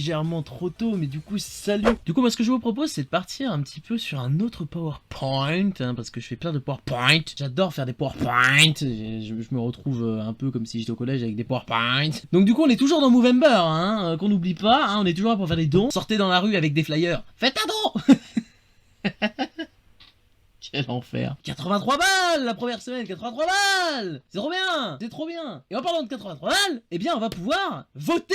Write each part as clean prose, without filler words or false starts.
légèrement trop tôt, mais du coup, salut. Du coup, moi, ce que je vous propose, c'est de partir un petit peu sur un autre PowerPoint, hein, parce que je fais plein de PowerPoint. J'adore faire des PowerPoint. Je me retrouve un peu comme si j'étais au collège avec des PowerPoint. Donc, du coup, on est toujours dans Movember, hein, qu'on n'oublie pas. Hein, on est toujours là pour faire des dons. Sortez dans la rue avec des flyers. Faites un don. Quel enfer. 83 balles la première semaine, 83 balles. C'est trop bien, c'est trop bien. Et en parlant de 83 balles, eh bien on va pouvoir voter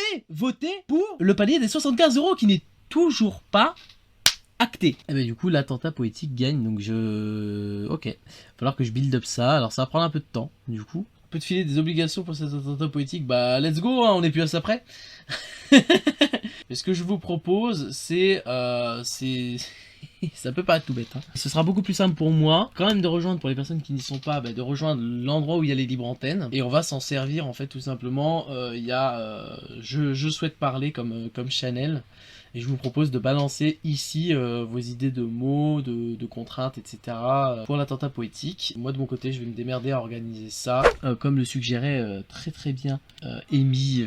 pour le palier des 75 € qui n'est toujours pas acté. Et ben du coup l'attentat poétique gagne, donc ok. Il va falloir que je build up ça, alors ça va prendre un peu de temps du coup. On peut te filer des obligations pour cet attentat poétique, bah let's go, hein, on est plus à ça près. Et ce que je vous propose, c'est ça peut paraître tout bête, hein. Ce sera beaucoup plus simple pour moi, quand même de rejoindre, pour les personnes qui n'y sont pas, de rejoindre l'endroit où il y a les libres antennes. Et on va s'en servir en fait tout simplement. Il y a je souhaite parler comme channel. Et je vous propose de balancer ici vos idées de mots, de contraintes, etc. Pour l'attentat poétique. Moi de mon côté, je vais me démerder à organiser ça. Comme le suggérait très très bien Amy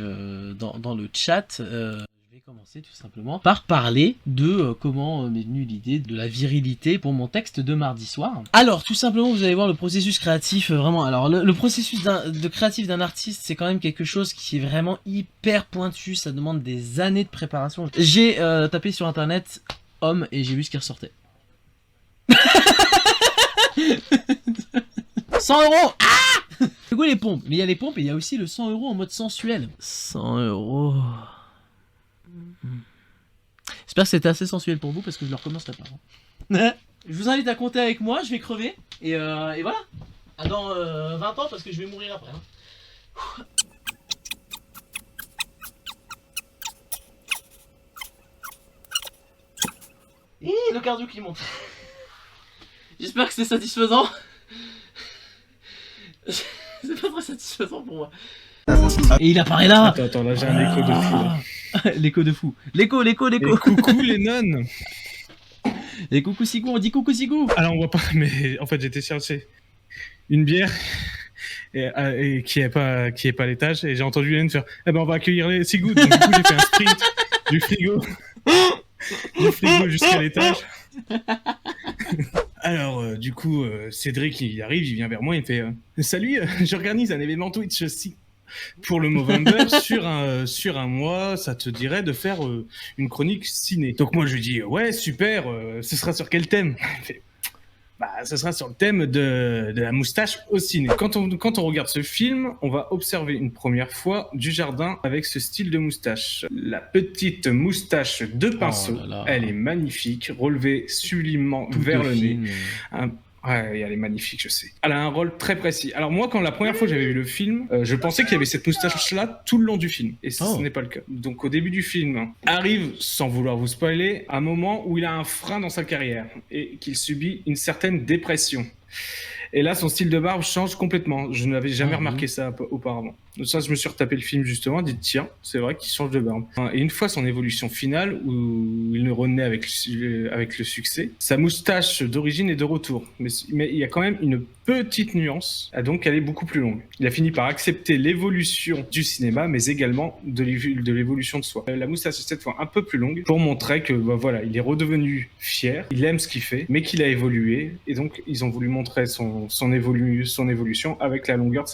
dans le chat. Je vais commencer tout simplement par parler de comment m'est venue l'idée de la virilité pour mon texte de mardi soir. Alors tout simplement vous allez voir le processus créatif vraiment. Alors le processus créatif d'un artiste, c'est quand même quelque chose qui est vraiment hyper pointu, ça demande des années de préparation. J'ai tapé sur internet homme et j'ai vu ce qui ressortait. 100 €. Ah, du coup les pompes, mais il y a les pompes et il y a aussi le 100 € en mode sensuel. 100 €. J'espère que c'était assez sensuel pour vous parce que je ne le recommencerai pas. Hein. Je vous invite à compter avec moi, je vais crever. Et voilà. À dans 20 ans parce que je vais mourir après. Hein. Et le cardio qui monte. J'espère que c'est satisfaisant. C'est pas très satisfaisant pour moi. Et il apparaît là. Attends, là j'ai un écho de fou là. L'écho de fou. L'écho. Et coucou les nonnes. Et coucou Sigou, on dit coucou Sigou. Alors on voit pas, mais en fait j'étais chercher une bière et qui est pas à l'étage et j'ai entendu Hélène faire eh ben on va accueillir les Sigou. Donc du coup j'ai fait un sprint du frigo jusqu'à l'étage. Alors du coup Cédric il arrive, il vient vers moi, il me fait salut, j'organise un événement Twitch aussi. Pour le Movember, sur un mois, ça te dirait de faire une chronique ciné. Donc moi je lui dis ouais super, ce sera sur quel thème? Il fait, bah ce sera sur le thème de la moustache au ciné. Quand on regarde ce film, on va observer une première fois Dujardin avec ce style de moustache. La petite moustache de pinceau, elle est magnifique, relevée sublimement vers le nez. Ouais, elle est magnifique, je sais. Elle a un rôle très précis. Alors moi, quand la première fois que j'avais vu le film, je pensais qu'il y avait cette moustache-là tout le long du film. Et ce n'est pas le cas. Donc au début du film, arrive, sans vouloir vous spoiler, un moment où il a un frein dans sa carrière et qu'il subit une certaine dépression. Et là, son style de barbe change complètement. Je n'avais jamais remarqué ça auparavant. Donc ça, je me suis retapé le film justement, dit tiens, c'est vrai qu'il change de barbe. Et une fois son évolution finale, où il le renaît avec le succès, sa moustache d'origine est de retour. Mais il y a quand même une petite nuance, donc elle est beaucoup plus longue. Il a fini par accepter l'évolution du cinéma, mais également de l'évolution de soi. La moustache est cette fois un peu plus longue pour montrer que voilà, il est redevenu fier, il aime ce qu'il fait, mais qu'il a évolué. Et donc, ils ont voulu montrer son évolution avec la longueur de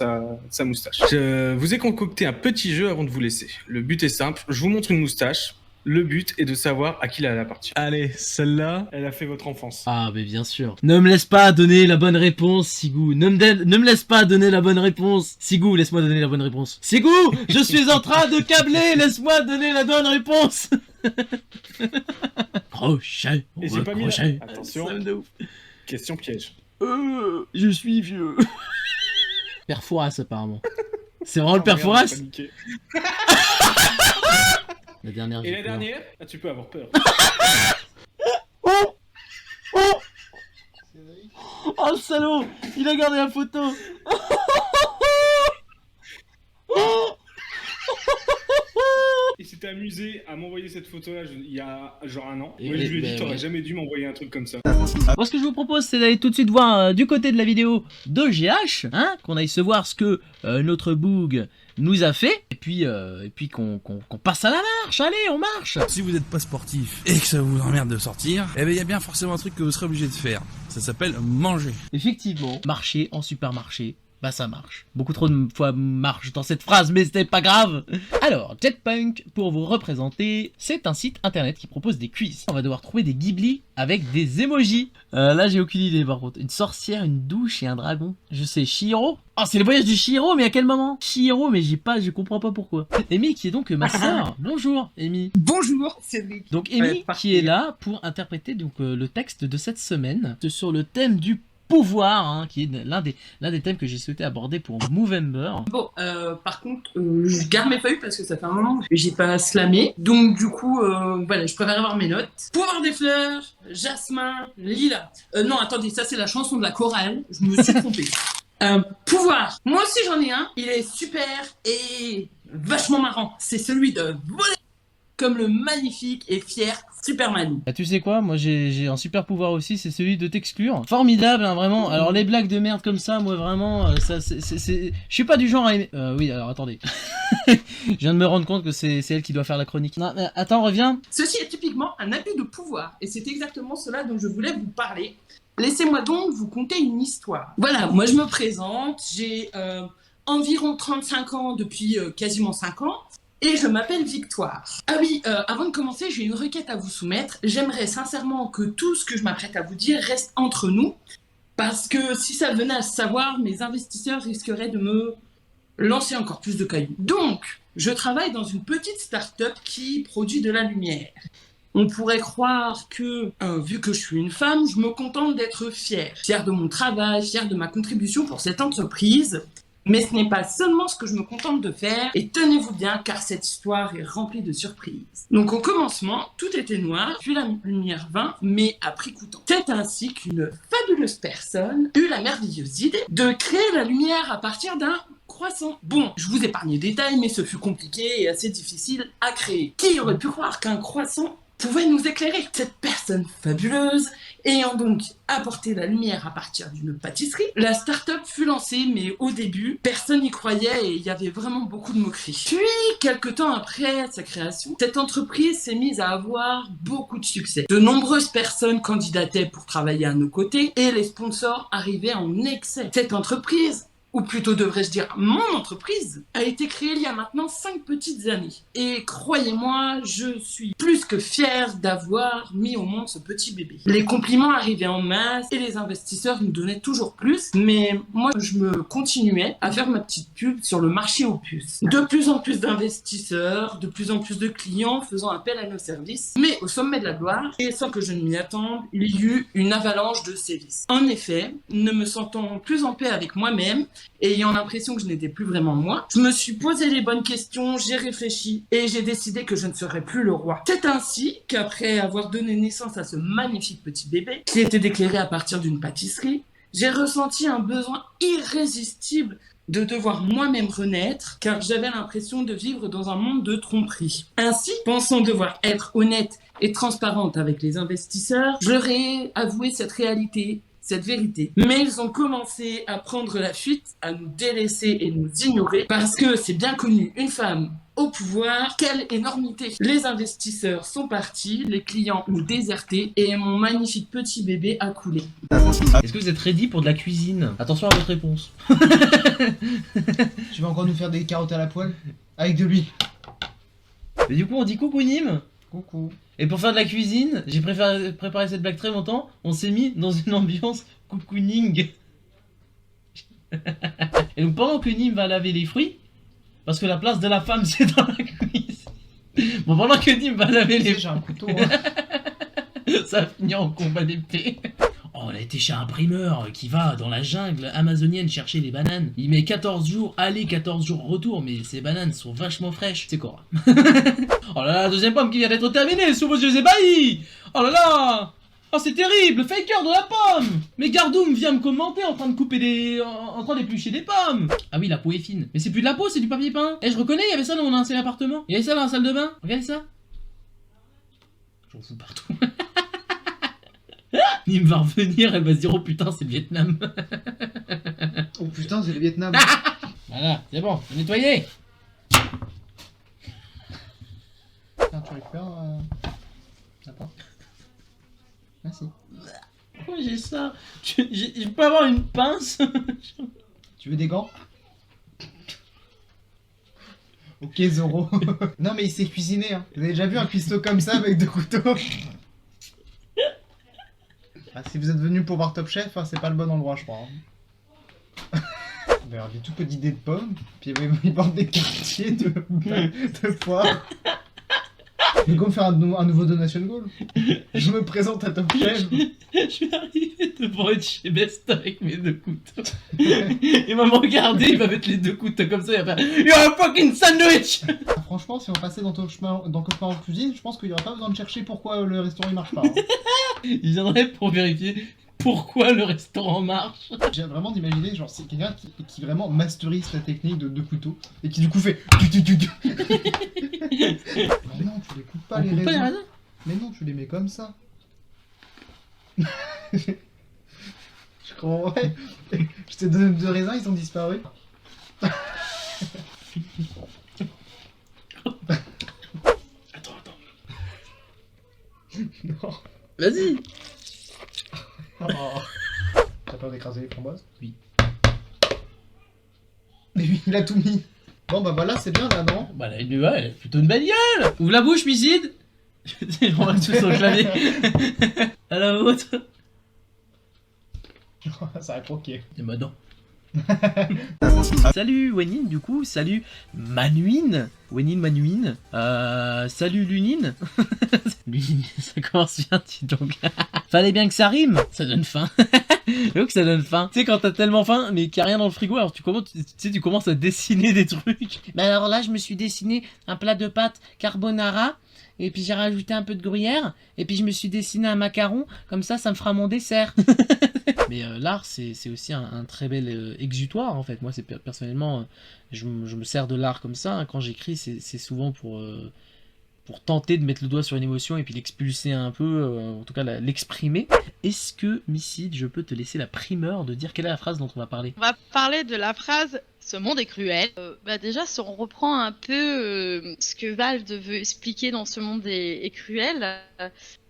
sa moustache. Je vous ai concocté un petit jeu avant de vous laisser. Le but est simple, je vous montre une moustache. Le but est de savoir à qui elle appartient. Allez, celle-là, elle a fait votre enfance. Ah, mais bien sûr. Ne me laisse pas donner la bonne réponse, Sigou. Ne me laisse pas donner la bonne réponse. Sigou, laisse-moi donner la bonne réponse. Sigou, je suis en train de câbler. Laisse-moi donner la bonne réponse. Crochet. Et j'ai pas mis la... Attention. Question piège. Je suis vieux. Père Fouras, apparemment. C'est vraiment le Père Fouras. La dernière. Et la dernière, ah, tu peux avoir peur. Oh le salaud, il a gardé la photo. Il s'était amusé à m'envoyer cette photo-là il y a genre un an. Moi, je lui ai dit, t'aurais jamais dû m'envoyer un truc comme ça. Moi, ce que je vous propose, c'est d'aller tout de suite voir du côté de la vidéo de GH, hein, qu'on aille se voir ce que notre boug nous a fait, et puis qu'on passe à la marche, allez, on marche. Si vous n'êtes pas sportif et que ça vous emmerde de sortir, eh bien il y a bien forcément un truc que vous serez obligé de faire. Ça s'appelle manger. Effectivement, marcher en supermarché, bah ça marche. Beaucoup trop de fois marche dans cette phrase, mais c'est pas grave. Alors, Jetpunk, pour vous représenter, c'est un site internet qui propose des quiz. On va devoir trouver des Ghibli avec des emojis. Là, j'ai aucune idée par contre. Une sorcière, une douche et un dragon. Je sais, Chihiro. Oh, c'est le voyage du Chihiro, mais à quel moment? Chihiro, mais je comprends pas pourquoi. Amy, qui est donc ma sœur. Bonjour, Amy. Bonjour, Cédric. Donc, Amy, qui est là pour interpréter donc le texte de cette semaine sur le thème du pouvoir, hein, qui est l'un des thèmes que j'ai souhaité aborder pour Movember. Bon, par contre, je garde mes feuilles parce que ça fait un moment que j'ai pas slamé. Donc du coup, voilà, je préfère avoir mes notes. Pouvoir des fleurs, jasmin, lilas. Non, attendez, ça c'est la chanson de la chorale. Je me suis trompée. Pouvoir. Moi aussi j'en ai un. Il est super et vachement marrant. C'est celui de voler comme le magnifique et fier Superman. Bah, tu sais quoi, moi j'ai un super pouvoir aussi, c'est celui de t'exclure. Formidable, hein, vraiment. Alors les blagues de merde comme ça, moi vraiment, ça c'est... Je suis pas du genre à aimer... oui, alors attendez. Je viens de me rendre compte que c'est elle qui doit faire la chronique. Non, mais attends, reviens. Ceci est typiquement un abus de pouvoir, et c'est exactement cela dont je voulais vous parler. Laissez-moi donc vous conter une histoire. Voilà, moi je me présente, j'ai environ 35 ans depuis quasiment 5 ans, et je m'appelle Victoire. Ah oui, avant de commencer, j'ai une requête à vous soumettre. J'aimerais sincèrement que tout ce que je m'apprête à vous dire reste entre nous, parce que si ça venait à se savoir, mes investisseurs risqueraient de me lancer encore plus de cailloux. Donc, je travaille dans une petite start-up qui produit de la lumière. On pourrait croire que, vu que je suis une femme, je me contente d'être fière. Fière de mon travail, fière de ma contribution pour cette entreprise. Mais ce n'est pas seulement ce que je me contente de faire, et tenez-vous bien car cette histoire est remplie de surprises. Donc au commencement, tout était noir, puis la lumière vint, mais à prix coûtant. C'est ainsi qu'une fabuleuse personne eut la merveilleuse idée de créer la lumière à partir d'un croissant. Bon, je vous épargne les détails, mais ce fut compliqué et assez difficile à créer. Qui aurait pu croire qu'un croissant pouvait nous éclairer? Cette personne fabuleuse ayant donc apporté la lumière à partir d'une pâtisserie, la start-up fut lancée, mais au début, personne n'y croyait et il y avait vraiment beaucoup de moqueries. Puis, quelques temps après sa création, cette entreprise s'est mise à avoir beaucoup de succès. De nombreuses personnes candidataient pour travailler à nos côtés et les sponsors arrivaient en excès. Cette entreprise, ou plutôt devrais-je dire mon entreprise, a été créée il y a maintenant 5 petites années. Et croyez-moi, je suis plus que fière d'avoir mis au monde ce petit bébé. Les compliments arrivaient en masse et les investisseurs nous donnaient toujours plus, mais moi je me continuais à faire ma petite pub sur le marché aux puces. De plus en plus d'investisseurs, de plus en plus de clients faisant appel à nos services, mais au sommet de la gloire, et sans que je ne m'y attende, il y eut une avalanche de sévices. En effet, ne me sentant plus en paix avec moi-même, et ayant l'impression que je n'étais plus vraiment moi, je me suis posé les bonnes questions, j'ai réfléchi et j'ai décidé que je ne serais plus le roi. C'est ainsi qu'après avoir donné naissance à ce magnifique petit bébé, qui était déclaré à partir d'une pâtisserie, j'ai ressenti un besoin irrésistible de devoir moi-même renaître, car j'avais l'impression de vivre dans un monde de tromperie. Ainsi, pensant devoir être honnête et transparente avec les investisseurs, je leur ai avoué cette réalité, cette vérité. Mais ils ont commencé à prendre la fuite, à nous délaisser et nous ignorer, parce que c'est bien connu, une femme au pouvoir, quelle énormité! Les investisseurs sont partis, les clients ont déserté et mon magnifique petit bébé a coulé. Est-ce que vous êtes ready pour de la cuisine? Attention à votre réponse. Tu vas encore nous faire des carottes à la poêle? Avec de l'huile. Et du coup, on dit coucou Nîmes. Coucou. Et pour faire de la cuisine, j'ai préparé cette blague très longtemps. On s'est mis dans une ambiance cocooning. Et donc pendant que Nîmes va laver les fruits, parce que la place de la femme c'est dans la cuisine. Bon, pendant que Nîmes va laver les fruits, J'ai un couteau. Hein. ça finit en combat d'épée. Oh, on a été chez un primeur qui va dans la jungle amazonienne chercher des bananes. Il met 14 jours aller, 14 jours retour, mais ces bananes sont vachement fraîches. C'est quoi? Oh là là, deuxième pomme qui vient d'être terminée sous vos yeux ébahis. Oh là là. Oh, c'est terrible, faker de la pomme. Mais Gardoum vient me commenter en train de couper des... en train d'éplucher des pommes. Ah oui, la peau est fine. Mais c'est plus de la peau, c'est du papier peint. Eh, je reconnais, il y avait ça dans mon ancien appartement. Il y avait ça dans la salle de bain. Regardez ça. J'en fous partout. Nîmes va revenir, elle va se dire oh putain c'est le Vietnam. Oh putain, c'est le Vietnam. Voilà, c'est bon, c'est nettoyé. Ah si. Pourquoi j'ai ça? Je peux avoir une pince? Tu veux des gants? Ok Zoro. Non mais il sait cuisiner hein. Vous avez déjà vu un cuistot comme ça avec 2 couteaux? Ah, si vous êtes venu pour voir Top Chef, hein, c'est pas le bon endroit je crois. Hein. Il va y avoir des tout petits dés de pommes, puis il va y avoir des quartiers de poires. Et go me faire un nouveau donation goal. Je me présente à Top Chef. Je vais arriver devant être chez Best avec mes 2 couteaux. Il va me regarder, il va mettre les 2 couteaux comme ça, il va faire You're a fucking sandwich! Ah, franchement, si on passait dans Cauchemar en cuisine, je pense qu'il n'y aurait pas besoin de chercher pourquoi le restaurant il marche pas. Hein. Il viendrait pour vérifier pourquoi le restaurant marche. J'ai vraiment d'imaginer, genre, c'est quelqu'un qui vraiment masterise la technique de 2 couteaux et qui du coup fait. Mais non, tu les coupes pas On les coupe pas les raisins. raisins? Mais non, tu les mets comme ça. Je comprends, ouais. Je t'ai donné 2 raisins, ils ont disparu. Attends. Non. Vas-y! Oh. T'as peur d'écraser les framboises? Oui. Mais lui, il a tout mis. Bon bah voilà, c'est bien là, non? Bah là, elle a plutôt une belle gueule! Ouvre la bouche, Micide! On va tous s'enclamer. À la vôtre. Ça a croqué. Et ma dent. Salut Wenin du coup, salut Manuine, Manuine, salut Lunine. Lunine, ça commence bien, dis donc. Fallait bien que ça rime, ça donne faim. Donc ça donne faim. Tu sais quand t'as tellement faim mais qu'il n'y a rien dans le frigo, alors tu commences à dessiner des trucs. Bah alors là je me suis dessiné un plat de pâtes carbonara. Et puis j'ai rajouté un peu de gruyère, et puis je me suis dessiné un macaron, comme ça me fera mon dessert. Mais l'art c'est aussi un très bel exutoire en fait. Moi c'est personnellement, je me sers de l'art comme ça, hein. Quand j'écris c'est souvent pour tenter de mettre le doigt sur une émotion et puis l'expulser un peu, en tout cas l'exprimer. Est-ce que Missy, je peux te laisser la primeur de dire quelle est la phrase dont on va parler? On va parler de la phrase « Ce monde est cruel ». Déjà, si on reprend un peu ce que Valve veut expliquer dans « Ce monde est cruel »,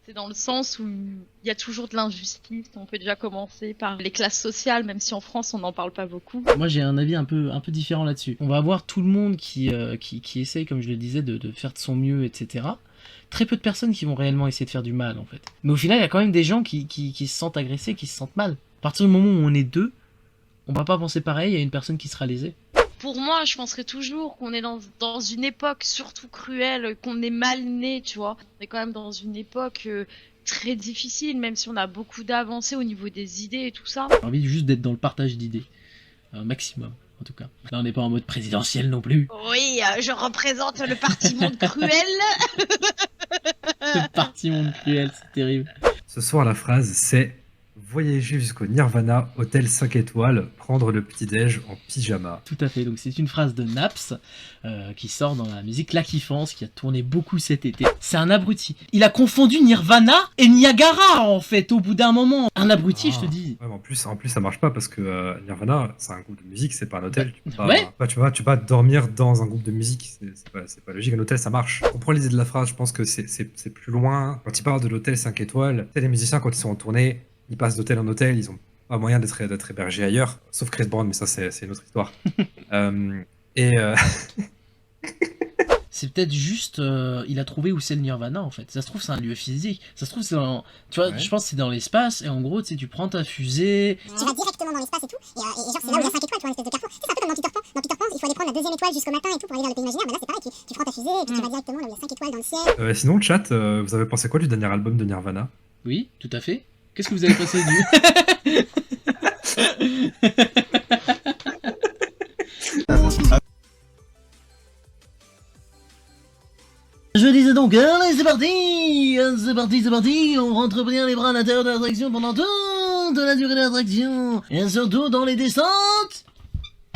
c'est dans le sens où il y a toujours de l'injustice. On peut déjà commencer par les classes sociales, même si en France on n'en parle pas beaucoup. Moi j'ai un avis un peu différent là-dessus. On va avoir tout le monde qui essaye, comme je le disais, de faire de son mieux, etc. Très peu de personnes qui vont réellement essayer de faire du mal en fait. Mais au final il y a quand même des gens qui se sentent agressés, qui se sentent mal. À partir du moment où on est deux, on va pas penser pareil à une personne qui sera lésée. Pour moi, je penserais toujours qu'on est dans une époque surtout cruelle, qu'on est mal né, tu vois. On est quand même dans une époque très difficile, même si on a beaucoup d'avancées au niveau des idées et tout ça. J'ai envie juste d'être dans le partage d'idées. Un maximum, en tout cas. Là, on n'est pas en mode présidentiel non plus. Oui, je représente le parti Monde Cruel. Le parti Monde Cruel, c'est terrible. Ce soir, la phrase, c'est « Voyager jusqu'au Nirvana, hôtel 5 étoiles, prendre le petit-déj en pyjama ». Tout à fait, donc c'est une phrase de Naps qui sort dans la musique La Kiffance, qui a tourné beaucoup cet été. C'est un abruti. Il a confondu Nirvana et Niagara, en fait, au bout d'un moment. Un abruti, je te dis. Ouais, mais en plus, ça marche pas parce que Nirvana, c'est un groupe de musique, c'est pas un hôtel. Tu peux pas, Ouais. tu peux pas dormir dans un groupe de musique, c'est pas logique. Un hôtel, ça marche. Je comprends l'idée de la phrase, je pense que c'est plus loin. Quand ils parlent de l'hôtel 5 étoiles, tu sais, les musiciens, quand ils sont en tournée, ils passent d'hôtel en hôtel, ils ont pas moyen d'être hébergés ailleurs, sauf Chris Brown, mais ça c'est une autre histoire. C'est peut-être juste, il a trouvé où c'est le Nirvana en fait. Ça se trouve c'est un lieu physique. Ça se trouve c'est dans, tu vois, Ouais. je pense que c'est dans l'espace et en gros tu sais tu prends ta fusée. Tu vas directement dans l'espace et tout, et genre c'est là où il y a 5 étoiles, tu vois, une espèce de carrefour. C'est un peu comme dans Peter Pan. Dans Peter Pan, il faut aller prendre la 2e étoile jusqu'au matin et tout pour aller vers le pays imaginaire. Mais là c'est pareil, tu prends ta fusée et puis tu vas directement là où il y a 5 étoiles dans le ciel. Sinon, le chat, vous avez pensé quoi du dernier album de Nirvana? Oui, tout à fait. Qu'est-ce que vous avez passé du Je disais donc, allez c'est parti, on rentre bien les bras à l'intérieur de l'attraction pendant toute la durée de l'attraction, et surtout dans les descentes,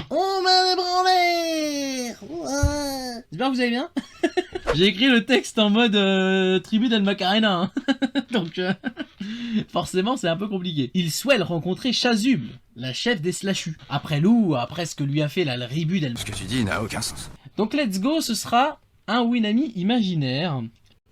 on met les bras en l'air. Ouais. J'espère que vous allez bien. J'ai écrit le texte en mode tribu d'El Macarena, hein. Donc forcément c'est un peu compliqué. Il souhaite rencontrer Chasuble, la chef des slashus, après ce que lui a fait la ribut d'El. Ce que tu dis n'a aucun sens. Donc let's go, ce sera un Winami imaginaire.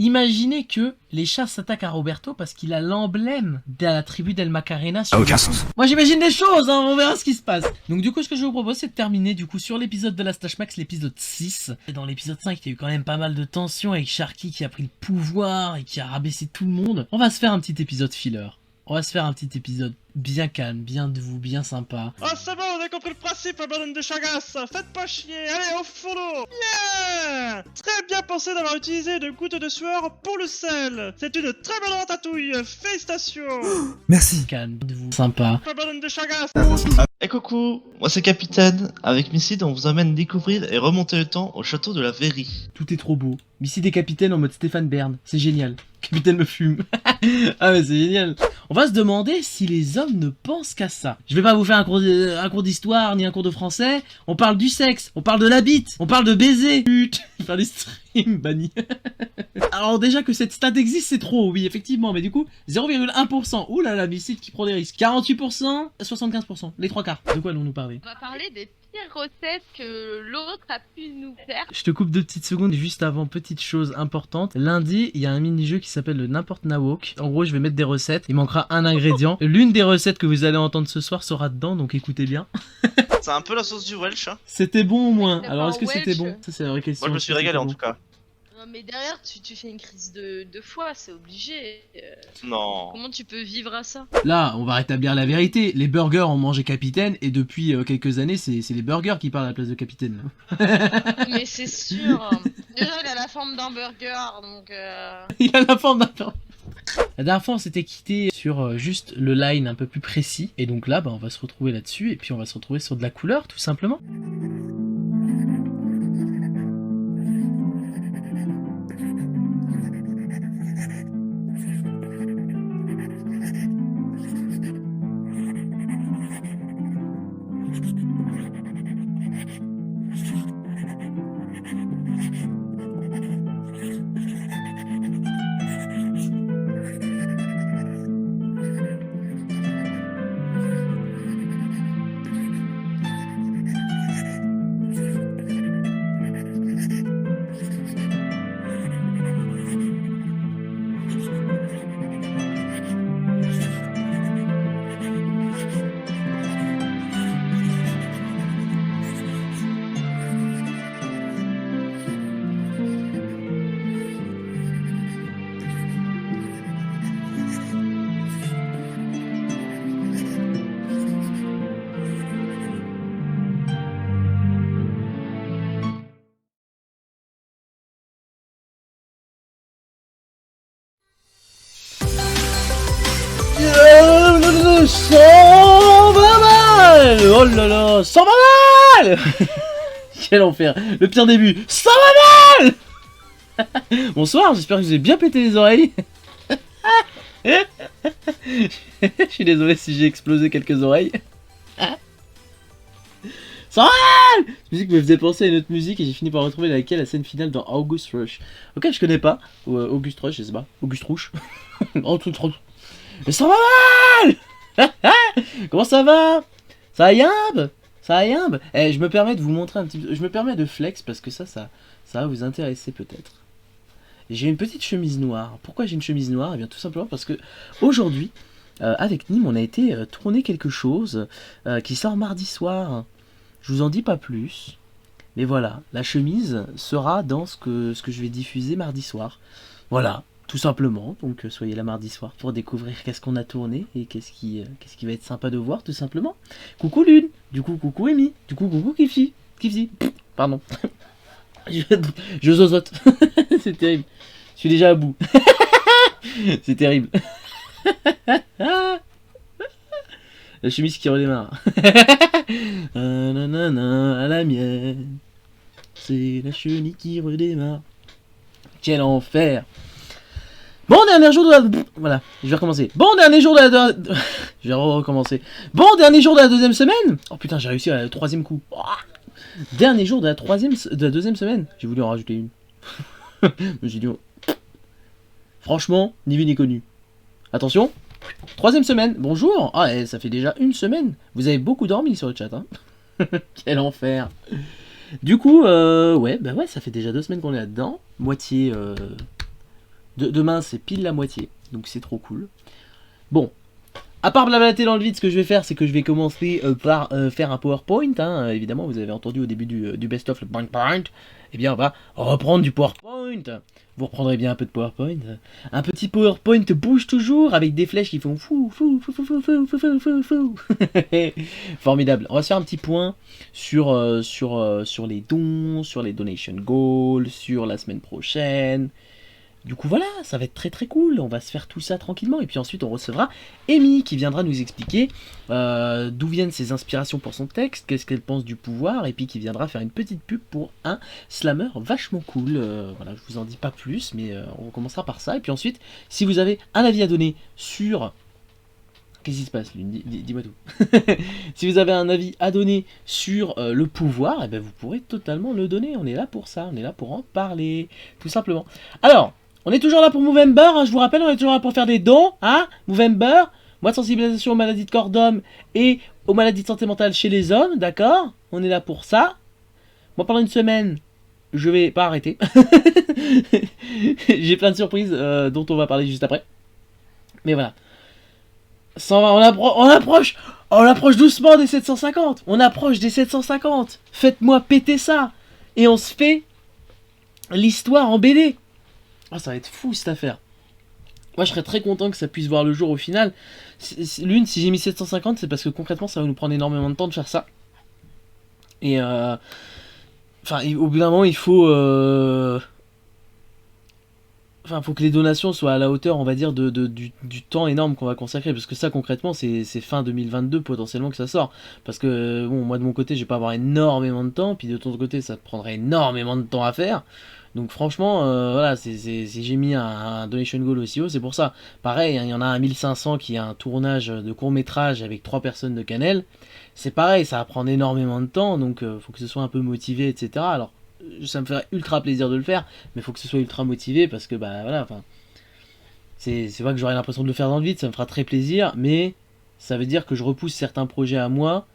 Imaginez que les chats s'attaquent à Roberto parce qu'il a l'emblème de la tribu d'El Macarena sur Aucun le sens. Moi j'imagine des choses, hein, on verra ce qui se passe. Donc du coup ce que je vous propose c'est de terminer du coup sur l'épisode de la Stache Max, l'épisode 6. Et dans l'épisode 5 il y a eu quand même pas mal de tensions avec Sharky qui a pris le pouvoir et qui a rabaissé tout le monde. On va se faire un petit épisode filler. On va se faire un petit épisode bien calme, bien doux, bien sympa. Ah c'est bon, on a compris le principe, la bonne de Chagas. Faites pas chier, allez au fourneau. Bien. Très bien pensé d'avoir utilisé une goutte de sueur pour le sel. C'est une très bonne ratatouille, félicitations. Merci. Calme, doux, sympa. La bonne de Chagas. Eh coucou, moi c'est Capitaine. Avec Misside, on vous emmène découvrir et remonter le temps au château de la Verrie. Tout est trop beau. Missy des capitaines en mode Stéphane Bern. C'est génial. Capitaine me fume. Ah mais c'est génial. On va se demander si les hommes ne pensent qu'à ça. Je vais pas vous faire un cours d'histoire ni un cours de français. On parle du sexe, on parle de la bite, on parle de baiser. Putain, faire les streams bannis. Alors déjà que cette stat existe, c'est trop, oui effectivement. Mais du coup, 0,1%. Ouh là là, Missy qui prend des risques. 48%, 75%. Les trois quarts. De quoi allons-nous parler? On va parler des pires recettes que l'autre a pu nous faire. Je te coupe 2 petites secondes juste avant, petite chose importante. Lundi, il y a un mini-jeu qui s'appelle le N'importe Nawok. En gros, je vais mettre des recettes. Il manquera un ingrédient. L'une des recettes que vous allez entendre ce soir sera dedans, donc écoutez bien. C'est un peu la sauce du Welsh. Hein. C'était bon au moins. C'est Alors, est-ce que pas c'était Welsh. bon? Ça, c'est la vraie question. Moi je me suis régalé en tout cas. Non, mais derrière, tu fais une crise de foie, c'est obligé. Non. Comment tu peux vivre à ça? Là, on va rétablir la vérité. Les burgers ont mangé Capitaine, et depuis quelques années, c'est les burgers qui parlent à la place de Capitaine. Mais c'est sûr. Déjà, il a la forme d'un burger, donc... Il a la forme d'un burger. La dernière fois, on s'était quitté sur juste le line un peu plus précis. Et donc là, bah, on va se retrouver là-dessus. Et puis, on va se retrouver sur de la couleur, tout simplement. Ça va mal. Oh là là, ça va mal. Quel enfer. Le pire début. Ça va mal. Bonsoir, j'espère que vous avez bien pété les oreilles. Je suis désolé si j'ai explosé quelques oreilles. Ça va mal. Cette musique me faisait penser à une autre musique et j'ai fini par retrouver laquelle la scène finale dans August Rush. Ok, je connais pas. Ou August Rush, je sais pas. August Rouge. Oh, tout. Mais ça va mal. Comment ça va? Ça yimbe? Ça yimbe? Eh, je me permets de vous montrer un petit peu. Je me permets de flex parce que ça va vous intéresser peut-être. J'ai une petite chemise noire. Pourquoi j'ai une chemise noire? Eh bien tout simplement parce que aujourd'hui, avec Nîmes, on a été tourner quelque chose qui sort mardi soir. Je vous en dis pas plus. Mais voilà, la chemise sera dans ce que je vais diffuser mardi soir. Voilà. Tout simplement, donc soyez là mardi soir pour découvrir qu'est-ce qu'on a tourné et qu'est-ce qui va être sympa de voir tout simplement. Coucou Lune, du coup coucou Amy, du coup coucou Kifsi, pardon. Je zozote, c'est terrible, je suis déjà à bout. C'est terrible. La chemise qui redémarre. Nanana, à la mienne, c'est la chenille qui redémarre. Quel enfer. Bon dernier jour de la... Voilà, je vais recommencer. Bon dernier jour de la... Je vais recommencer. Bon dernier jour de la deuxième semaine. Oh putain, j'ai réussi à le troisième coup. Oh. Dernier jour de la deuxième semaine. J'ai voulu en rajouter une. Je me suis dit... Franchement, ni vu ni connu. Attention. Troisième semaine. Bonjour. Ah, ça fait déjà une semaine. Vous avez beaucoup dormi sur le chat, hein. Quel enfer. Du coup, ouais, bah ouais, ça fait déjà 2 semaines qu'on est là-dedans. Moitié... Demain, c'est pile la moitié, donc c'est trop cool. Bon, à part blablater dans le vide, ce que je vais faire, c'est que je vais commencer par faire un PowerPoint. Hein. Évidemment, vous avez entendu au début du best-of le PowerPoint. Eh bien, on va reprendre du PowerPoint. Vous reprendrez bien un peu de PowerPoint. Un petit PowerPoint bouge toujours avec des flèches qui font fou, fou, fou, fou, fou, fou, fou, fou, fou, fou. Formidable. On va se faire un petit point sur les dons, sur les donation goals, sur la semaine prochaine. Du coup voilà, ça va être très très cool, on va se faire tout ça tranquillement et puis ensuite on recevra Amy qui viendra nous expliquer d'où viennent ses inspirations pour son texte, qu'est-ce qu'elle pense du pouvoir et puis qui viendra faire une petite pub pour un slammer vachement cool. Voilà, je vous en dis pas plus mais on commencera par ça et puis ensuite si vous avez un avis à donner sur... Qu'est-ce qui se passe, Lune? Dis-moi tout. Si vous avez un avis à donner sur le pouvoir, eh ben vous pourrez totalement le donner. On est là pour ça, on est là pour en parler, tout simplement. Alors, on est toujours là pour Movember, hein, je vous rappelle, on est toujours là pour faire des dons, hein, Movember, mois de sensibilisation aux maladies de corps d'homme et aux maladies de santé mentale chez les hommes, d'accord? On est là pour ça. Moi, pendant une semaine, je vais pas arrêter. J'ai plein de surprises dont on va parler juste après. Mais voilà. On approche doucement des 750. On approche des 750. Faites-moi péter ça. Et on se fait l'histoire en BD. Ah, ça va être fou cette affaire. Moi, je serais très content que ça puisse voir le jour au final. L'une, si j'ai mis 750, c'est parce que concrètement, ça va nous prendre énormément de temps de faire ça. Et enfin, au bout d'un moment, il faut... Enfin, faut que les donations soient à la hauteur, on va dire, du temps énorme qu'on va consacrer. Parce que ça, concrètement, c'est fin 2022 potentiellement que ça sort. Parce que, bon, moi de mon côté, je vais pas avoir énormément de temps. Puis de ton côté, ça te prendrait énormément de temps à faire. Donc franchement, voilà, si j'ai mis un donation goal aussi haut, c'est pour ça. Pareil, hein, il y en a un 1500 qui a un tournage de court-métrage avec 3 personnes de Canel. C'est pareil, ça va prendre énormément de temps. Donc faut que ce soit un peu motivé, etc. Alors, ça me ferait ultra plaisir de le faire, mais il faut que ce soit ultra motivé parce que bah voilà, enfin c'est pas que j'aurai l'impression de le faire dans le vide, ça me fera très plaisir, mais ça veut dire que je repousse certains projets à moi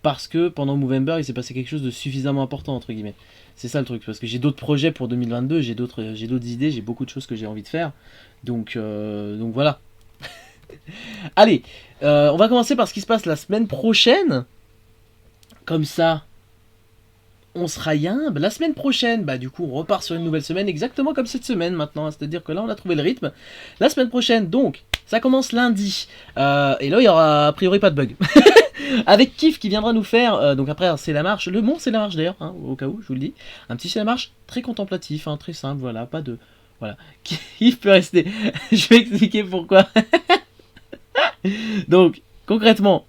parce que pendant Movember il s'est passé quelque chose de suffisamment important entre guillemets. C'est ça le truc, parce que j'ai d'autres projets pour 2022, j'ai d'autres idées, j'ai beaucoup de choses que j'ai envie de faire, donc voilà. Allez, on va commencer par ce qui se passe la semaine prochaine, comme ça on sera yimbe. La semaine prochaine, bah du coup on repart sur une nouvelle semaine, exactement comme cette semaine maintenant, hein. C'est-à-dire que là on a trouvé le rythme. La semaine prochaine, donc, ça commence lundi, et là il y aura a priori pas de bug. Avec Kif qui viendra nous faire, donc après c'est la marche, le Mont c'est la marche d'ailleurs, hein, au cas où je vous le dis, un petit c'est la marche très contemplatif, hein, très simple, voilà, pas de... Voilà, Kif peut rester, je vais expliquer pourquoi. Donc, concrètement...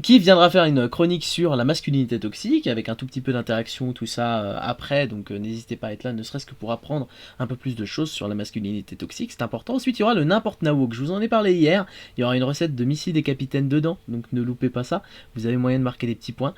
Kif viendra faire une chronique sur la masculinité toxique, avec un tout petit peu d'interaction, tout ça après, donc n'hésitez pas à être là, ne serait-ce que pour apprendre un peu plus de choses sur la masculinité toxique, c'est important. Ensuite, il y aura le n'importe Nawok, je vous en ai parlé hier, il y aura une recette de Missy des Capitaines dedans, donc ne loupez pas ça, vous avez moyen de marquer des petits points.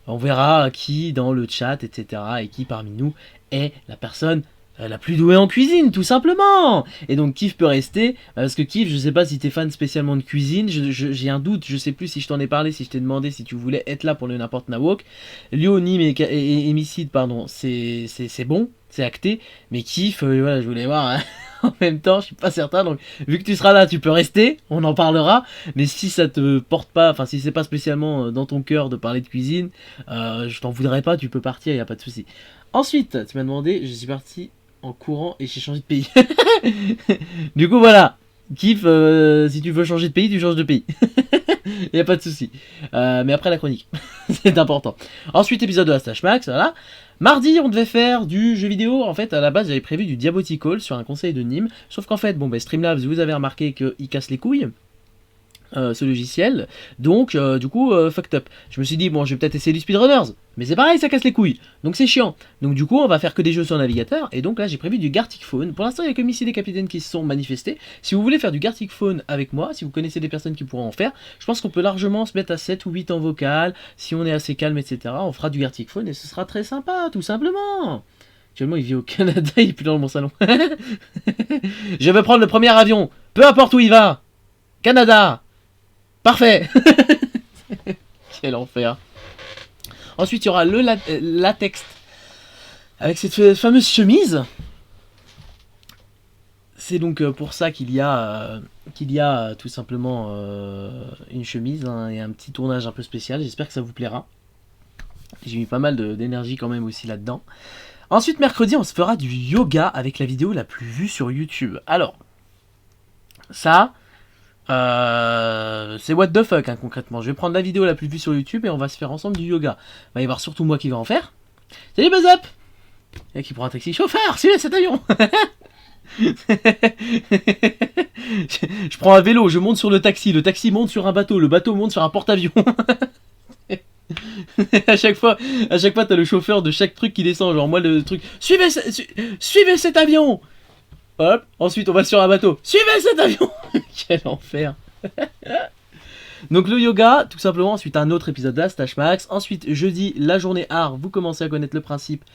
On verra qui dans le chat, etc., et qui parmi nous est la personne la plus douée en cuisine, tout simplement. Et donc Kif peut rester, parce que Kif, je sais pas si t'es fan spécialement de cuisine, j'ai un doute, je sais plus si je t'en ai parlé, si je t'ai demandé si tu voulais être là pour le n'importe Nawok. Lio, Nîmes et Hémicide, pardon, c'est bon, c'est acté, mais Kif, voilà, je voulais voir, hein. En même temps, je suis pas certain, donc vu que tu seras là, tu peux rester, on en parlera, mais si ça te porte pas, enfin si c'est pas spécialement dans ton cœur de parler de cuisine, je t'en voudrais pas, tu peux partir, y a pas de souci. Ensuite, tu m'as demandé, je suis parti en courant et j'ai changé de pays. Du coup voilà, Kif, si tu veux changer de pays, tu changes de pays. Y a pas de souci. Mais après la chronique, c'est important. Ensuite épisode de la Stash Max, voilà. Mardi on devait faire du jeu vidéo, en fait à la base j'avais prévu du Diabotical sur un conseil de Nîmes, sauf qu'en fait bon bah Streamlabs vous avez remarqué qu'il casse les couilles. Ce logiciel, donc du coup fucked up. Je me suis dit bon je vais peut-être essayer du Speedrunners, mais c'est pareil ça casse les couilles, donc c'est chiant. Donc du coup on va faire que des jeux sur navigateur, et donc là j'ai prévu du Gartic Phone. Pour l'instant il n'y a que Missy des Capitaines qui se sont manifestés. Si vous voulez faire du Gartic Phone avec moi, si vous connaissez des personnes qui pourront en faire, je pense qu'on peut largement se mettre à 7 ou 8 en vocal, si on est assez calme etc, on fera du Gartic Phone et ce sera très sympa tout simplement. Actuellement il vit au Canada, il est plus dans mon salon. Je vais prendre le premier avion, peu importe où il va. Canada. Parfait. Quel enfer. Ensuite, il y aura le latex avec cette fameuse chemise. C'est donc pour ça qu'il y a tout simplement une chemise hein, et un petit tournage un peu spécial. J'espère que ça vous plaira. J'ai mis pas mal d'énergie quand même aussi là-dedans. Ensuite, mercredi, on se fera du yoga avec la vidéo la plus vue sur YouTube. Alors, ça, c'est what the fuck hein, concrètement. Je vais prendre la vidéo la plus vue sur YouTube et on va se faire ensemble du yoga. Il va y avoir surtout moi qui va en faire. Salut Buzz Up! Et qui prend un taxi. Chauffeur, suivez cet avion! Je prends un vélo, je monte sur le taxi monte sur un bateau, le bateau monte sur un porte-avions. à chaque fois t'as le chauffeur de chaque truc qui descend, genre moi le truc, suivez cet avion. Hop, ensuite on va sur un bateau, suivez cet avion. Quel enfer. Donc le yoga, tout simplement, ensuite un autre épisode d'Astache Max. Ensuite jeudi, la journée art, vous commencez à connaître le principe.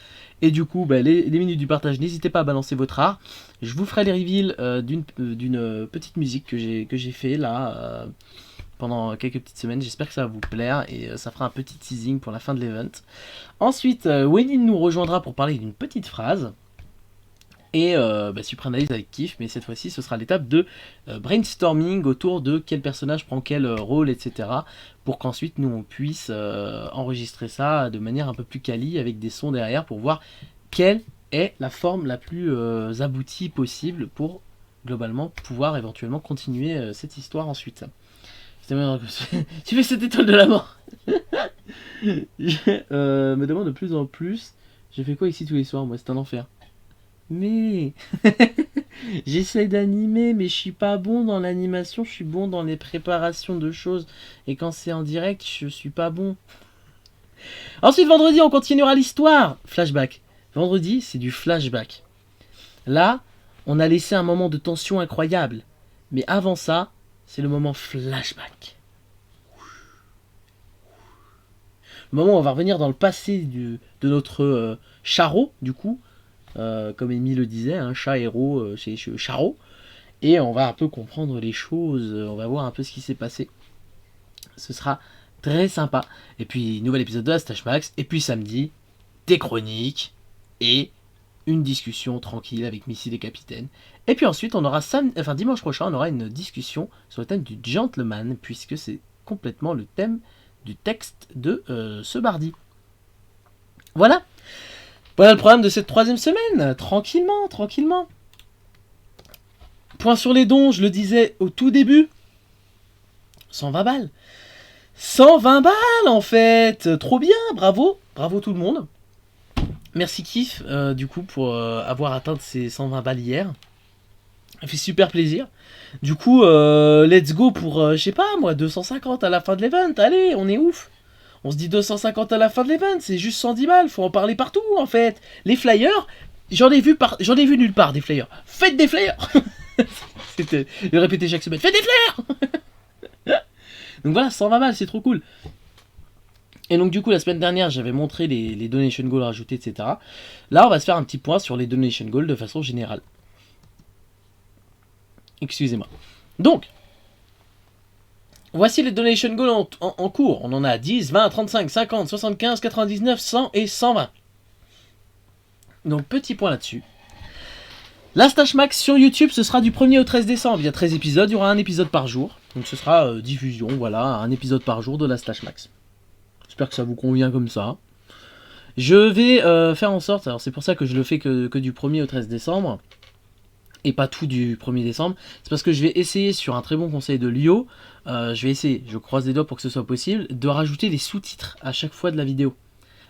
Et du coup, les minutes du partage, n'hésitez pas à balancer votre art. Je vous ferai les reveals d'une petite musique que j'ai fait là pendant quelques petites semaines. J'espère que ça va vous plaire et ça fera un petit teasing pour la fin de l'event. Ensuite, Wendy nous rejoindra pour parler d'une petite phrase. Et Supranalyse avec kiff, mais cette fois-ci ce sera l'étape de brainstorming autour de quel personnage prend quel rôle, etc. Pour qu'ensuite nous on puisse enregistrer ça de manière un peu plus quali avec des sons derrière pour voir quelle est la forme la plus aboutie possible pour globalement pouvoir éventuellement continuer cette histoire ensuite. Tu fais cette étoile de la mort. Je me demande de plus en plus, je fais quoi ici tous les soirs, moi c'est un enfer. Mais j'essaye d'animer, mais je suis pas bon dans l'animation, je suis bon dans les préparations de choses. Et quand c'est en direct, je suis pas bon. Ensuite, vendredi, on continuera l'histoire. Flashback. Vendredi, c'est du flashback. Là, on a laissé un moment de tension incroyable. Mais avant ça, c'est le moment flashback. Le moment où on va revenir dans le passé de notre Charo, du coup. Comme Amy le disait, un chat héros chez Charo. Et on va un peu comprendre les choses, on va voir un peu ce qui s'est passé. Ce sera très sympa. Et puis, nouvel épisode de Astache Max. Et puis samedi, des chroniques et une discussion tranquille avec Missy et Capitaine. Et puis ensuite, on aura dimanche prochain, on aura une discussion sur le thème du gentleman, puisque c'est complètement le thème du texte de ce mardi. Voilà. Voilà le programme de cette 3e semaine, tranquillement. Point sur les dons, je le disais au tout début, 120 balles. 120 balles en fait, trop bien, bravo tout le monde. Merci Kiff du coup pour avoir atteint ces 120 balles hier. Ça fait super plaisir. Du coup, let's go pour, je sais pas moi, 250 à la fin de l'event, allez, on est ouf. On se dit 250 à la fin de l'event, c'est juste 110 balles, faut en parler partout en fait. Les flyers, j'en ai vu nulle part des flyers. Faites des flyers. C'était le répéter chaque semaine. Faites des flyers. Donc voilà, 120 balles, c'est trop cool. Et donc du coup la semaine dernière j'avais montré les donation goals rajoutés, etc. Là on va se faire un petit point sur les donation goals de façon générale. Excusez-moi. Donc, voici les donation goals en cours. On en a 10, 20, 35, 50, 75, 99, 100 et 120. Donc petit point là-dessus. L'Astache Max sur YouTube, ce sera du 1er au 13 décembre. Il y a 13 épisodes, il y aura un épisode par jour. Donc ce sera diffusion, voilà, un épisode par jour de l'Astache Max. J'espère que ça vous convient comme ça. Je vais faire en sorte, alors c'est pour ça que je le fais que du 1er au 13 décembre. Et pas tout du 1er décembre. C'est parce que je vais essayer, sur un très bon conseil de Lio, je vais essayer, je croise les doigts pour que ce soit possible, de rajouter des sous-titres à chaque fois de la vidéo.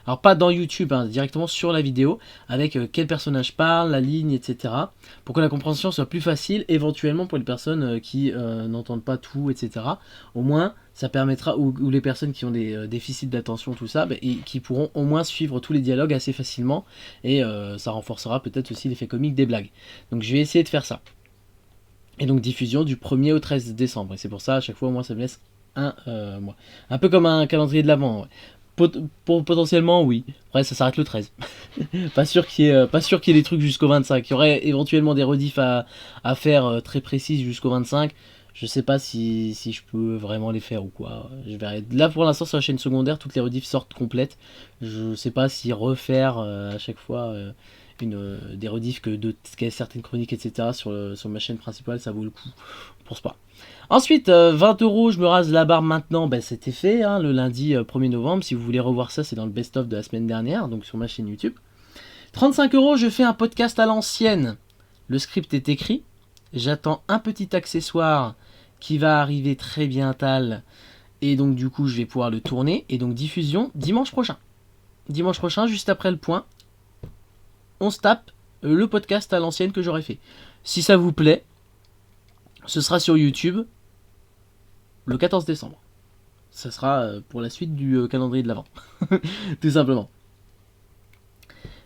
Alors pas dans YouTube, hein, directement sur la vidéo, avec quel personnage parle, la ligne, etc. Pour que la compréhension soit plus facile, éventuellement pour les personnes qui n'entendent pas tout, etc. Au moins, ça permettra, ou les personnes qui ont des déficits d'attention, tout ça, et qui pourront au moins suivre tous les dialogues assez facilement, et ça renforcera peut-être aussi l'effet comique des blagues. Donc je vais essayer de faire ça. Et donc diffusion du 1er au 13 décembre, et c'est pour ça, à chaque fois, au moins, ça me laisse un mois. Un peu comme un calendrier de l'Avent, ouais. Potentiellement oui, après ça s'arrête le 13. pas sûr qu'il y ait des trucs jusqu'au 25. Il y aurait éventuellement des rediffs à faire très précises jusqu'au 25. Je sais pas si je peux vraiment les faire ou quoi. Je verrai. Là pour l'instant sur la chaîne secondaire, toutes les rediffs sortent complètes. Je sais pas si refaire à chaque fois des rediffs que de certaines chroniques, etc. sur ma chaîne principale, ça vaut le coup. Je pense pas. Ensuite, 20 €, je me rase la barbe maintenant, ben, c'était fait, hein, le lundi 1er novembre. Si vous voulez revoir ça, c'est dans le best-of de la semaine dernière, donc sur ma chaîne YouTube. 35 €, je fais un podcast à l'ancienne. Le script est écrit. J'attends un petit accessoire qui va arriver très bientôt. Et donc du coup, je vais pouvoir le tourner. Et donc diffusion dimanche prochain. Dimanche prochain, juste après le point, on se tape le podcast à l'ancienne que j'aurais fait. Si ça vous plaît, ce sera sur YouTube le 14 décembre. Ça sera pour la suite du calendrier de l'Avent. Tout simplement.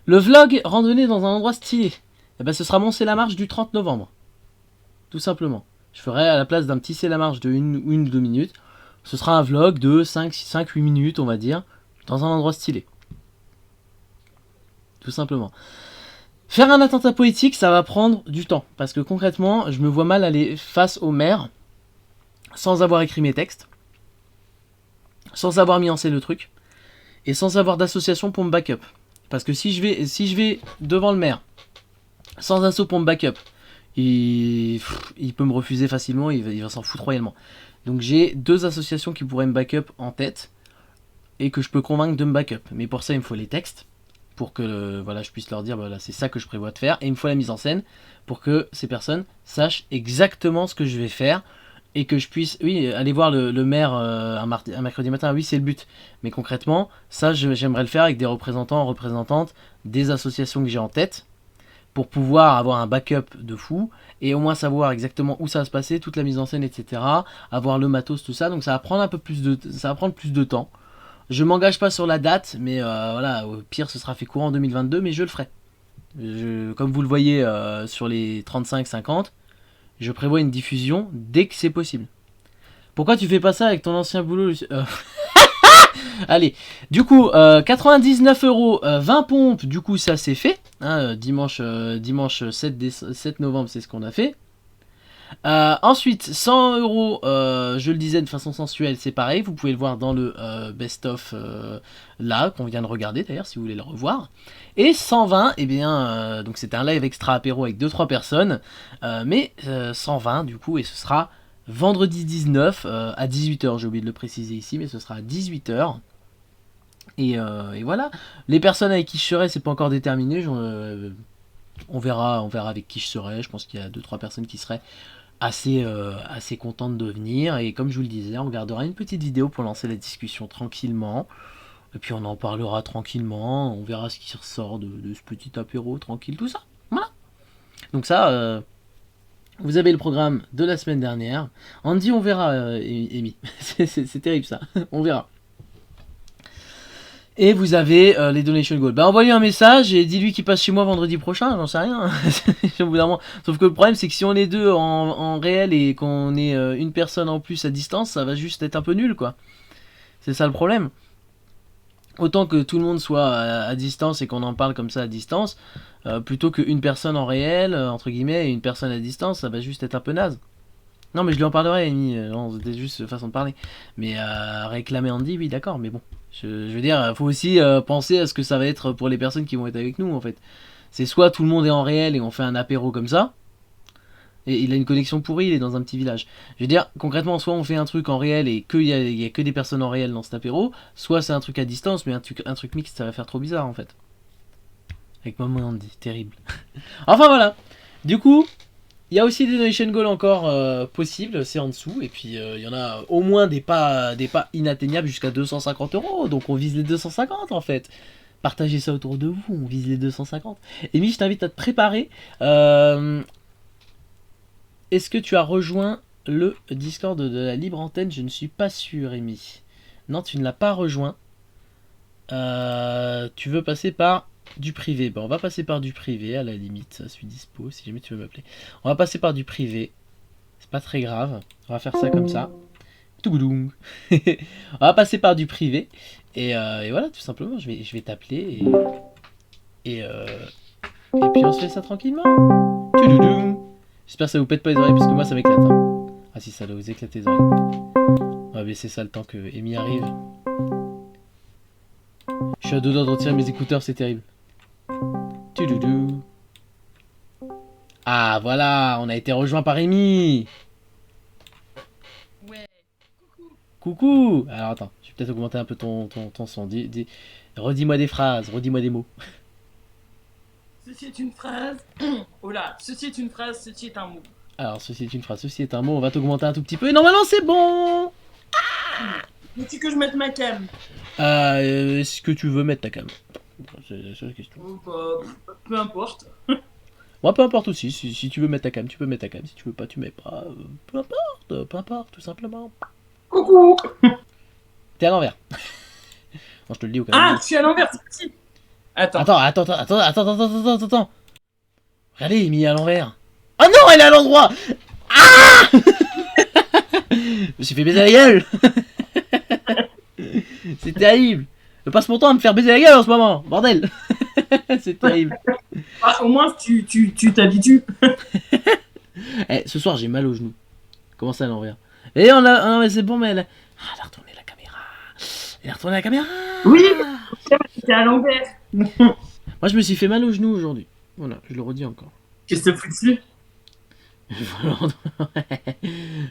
Le vlog randonnée dans un endroit stylé. Eh ben, ce sera mon C'est la marche du 30 novembre. Tout simplement. Je ferai à la place d'un petit C'est la marche de 1 ou 2 minutes. Ce sera un vlog de 5-8 minutes, on va dire, dans un endroit stylé. Tout simplement. Faire un attentat poétique, ça va prendre du temps. Parce que concrètement, je me vois mal aller face au maire sans avoir écrit mes textes, sans avoir mis en scène le truc, et sans avoir d'association pour me backup. Parce que si je vais devant le maire, sans asso pour me backup, il peut me refuser facilement, il va s'en foutre royalement. Donc j'ai 2 associations qui pourraient me backup en tête, et que je peux convaincre de me backup. Mais pour ça, il me faut les textes, pour que voilà, je puisse leur dire, voilà, c'est ça que je prévois de faire, et il me faut la mise en scène, pour que ces personnes sachent exactement ce que je vais faire, et que je puisse, aller voir le maire un mercredi matin, oui c'est le but. Mais concrètement, ça j'aimerais le faire avec des représentants, représentantes, des associations que j'ai en tête, pour pouvoir avoir un backup de fou, et au moins savoir exactement où ça va se passer, toute la mise en scène, etc. Avoir le matos, tout ça, donc ça va prendre plus de temps. Je m'engage pas sur la date, mais voilà, au pire ce sera fait courant en 2022, mais je le ferai. Comme vous le voyez sur les 35-50, je prévois une diffusion dès que c'est possible. Pourquoi tu fais pas ça avec ton ancien boulot, Allez, du coup, 99 €, 20 pompes, du coup ça c'est fait. Hein, dimanche 7 novembre, c'est ce qu'on a fait. Ensuite, 100 €, je le disais de façon sensuelle, c'est pareil. Vous pouvez le voir dans le best-of là, qu'on vient de regarder d'ailleurs, si vous voulez le revoir. Et 120, eh bien, donc c'était un live extra apéro avec 2-3 personnes. Mais 120 du coup, et ce sera vendredi 19 à 18 h. J'ai oublié de le préciser ici, mais ce sera à 18 h. Et voilà. Les personnes avec qui je serai, c'est pas encore déterminé. On verra avec qui je serai. Je pense qu'il y a 2-3 personnes qui seraient assez contentes de venir. Et comme je vous le disais, on regardera une petite vidéo pour lancer la discussion tranquillement. Et puis on en parlera tranquillement. On verra ce qui ressort de ce petit apéro tranquille, tout ça. Voilà. Donc ça, vous avez le programme de la semaine dernière. Andy, on verra, Amy. C'est terrible ça. On verra. Et vous avez les donation goals. Bah envoie-lui un message et dis-lui qu'il passe chez moi vendredi prochain, j'en sais rien. Au bout d'un moment. Sauf que le problème c'est que si on est 2 en réel et qu'on est une personne en plus à distance, ça va juste être un peu nul quoi. C'est ça le problème. Autant que tout le monde soit à distance et qu'on en parle comme ça à distance, plutôt qu'une personne en réel, entre guillemets, et une personne à distance, ça va juste être un peu naze. Non mais je lui en parlerai, Amy, c'était juste façon de parler. Mais réclamer Andy, oui d'accord, mais bon. Je veux dire, faut aussi penser à ce que ça va être pour les personnes qui vont être avec nous en fait. C'est soit tout le monde est en réel et on fait un apéro comme ça, et il a une connexion pourrie, il est dans un petit village. Je veux dire, concrètement, soit on fait un truc en réel et qu'il y a que des personnes en réel dans cet apéro, soit c'est un truc à distance, mais un truc mixte, ça va faire trop bizarre en fait. Avec maman Andy, terrible. Enfin voilà, du coup, il y a aussi des donation goals encore possibles, c'est en dessous, et puis il y en a au moins des pas inatteignables jusqu'à 250 €, donc on vise les 250 en fait. Partagez ça autour de vous, on vise les 250. Amy, je t'invite à te préparer. Est-ce que tu as rejoint le Discord de la Libre Antenne? Je ne suis pas sûr, Amy. Non, tu ne l'as pas rejoint. Tu veux passer par du privé. Bon, on va passer par du privé, à la limite. Ça suis dispo, si jamais tu veux m'appeler. On va passer par du privé. C'est pas très grave. On va faire ça comme ça. Tougoudou. On va passer par du privé. Et voilà, tout simplement, je vais t'appeler. Et puis on se fait ça tranquillement. Toudoudou. J'espère que ça vous pète pas les oreilles parce que moi ça m'éclate. Hein. Ah si, ça doit vous éclater les oreilles. On va baisser ça le temps que Amy arrive. Je suis à 2 doigts de retirer mes écouteurs, c'est terrible. Tudoudou. Ah voilà, on a été rejoint par Amy. Ouais. Coucou. Alors attends, je vais peut-être augmenter un peu ton son. Redis-moi des phrases, redis-moi des mots. Ceci est une phrase. Oh là, ceci est une phrase, ceci est un mot. Alors ceci est une phrase, ceci est un mot, on va t'augmenter un tout petit peu. Et normalement c'est bon. Veux-tu que je mette ma cam? Est-ce que tu veux mettre ta cam? C'est la seule question. Peu importe. Moi peu importe aussi, si tu veux mettre ta cam, tu peux mettre ta cam. Si tu veux pas, tu mets pas. Peu importe, tout simplement. Coucou. T'es à l'envers. Bon, je te le dis au cas où. Ah, je suis à l'envers, c'est petit. Attends. Attends. Regardez, Amy est à l'envers. Oh non, elle est à l'endroit. Ah. Je me suis fait baiser la gueule. C'est terrible. Je passe mon temps à me faire baiser la gueule en ce moment. Bordel. C'est terrible. Ah, au moins, tu t'habitues. Eh, ce soir, j'ai mal au genou. Comment ça à l'envers? Et on a... Non, mais c'est bon, mais elle... Ah, elle a retourné la caméra. Elle a retourné la caméra. Oui, c'est à l'envers. Moi, je me suis fait mal au genou aujourd'hui. Voilà, je le redis encore. Qu'est-ce que tu fous dessus?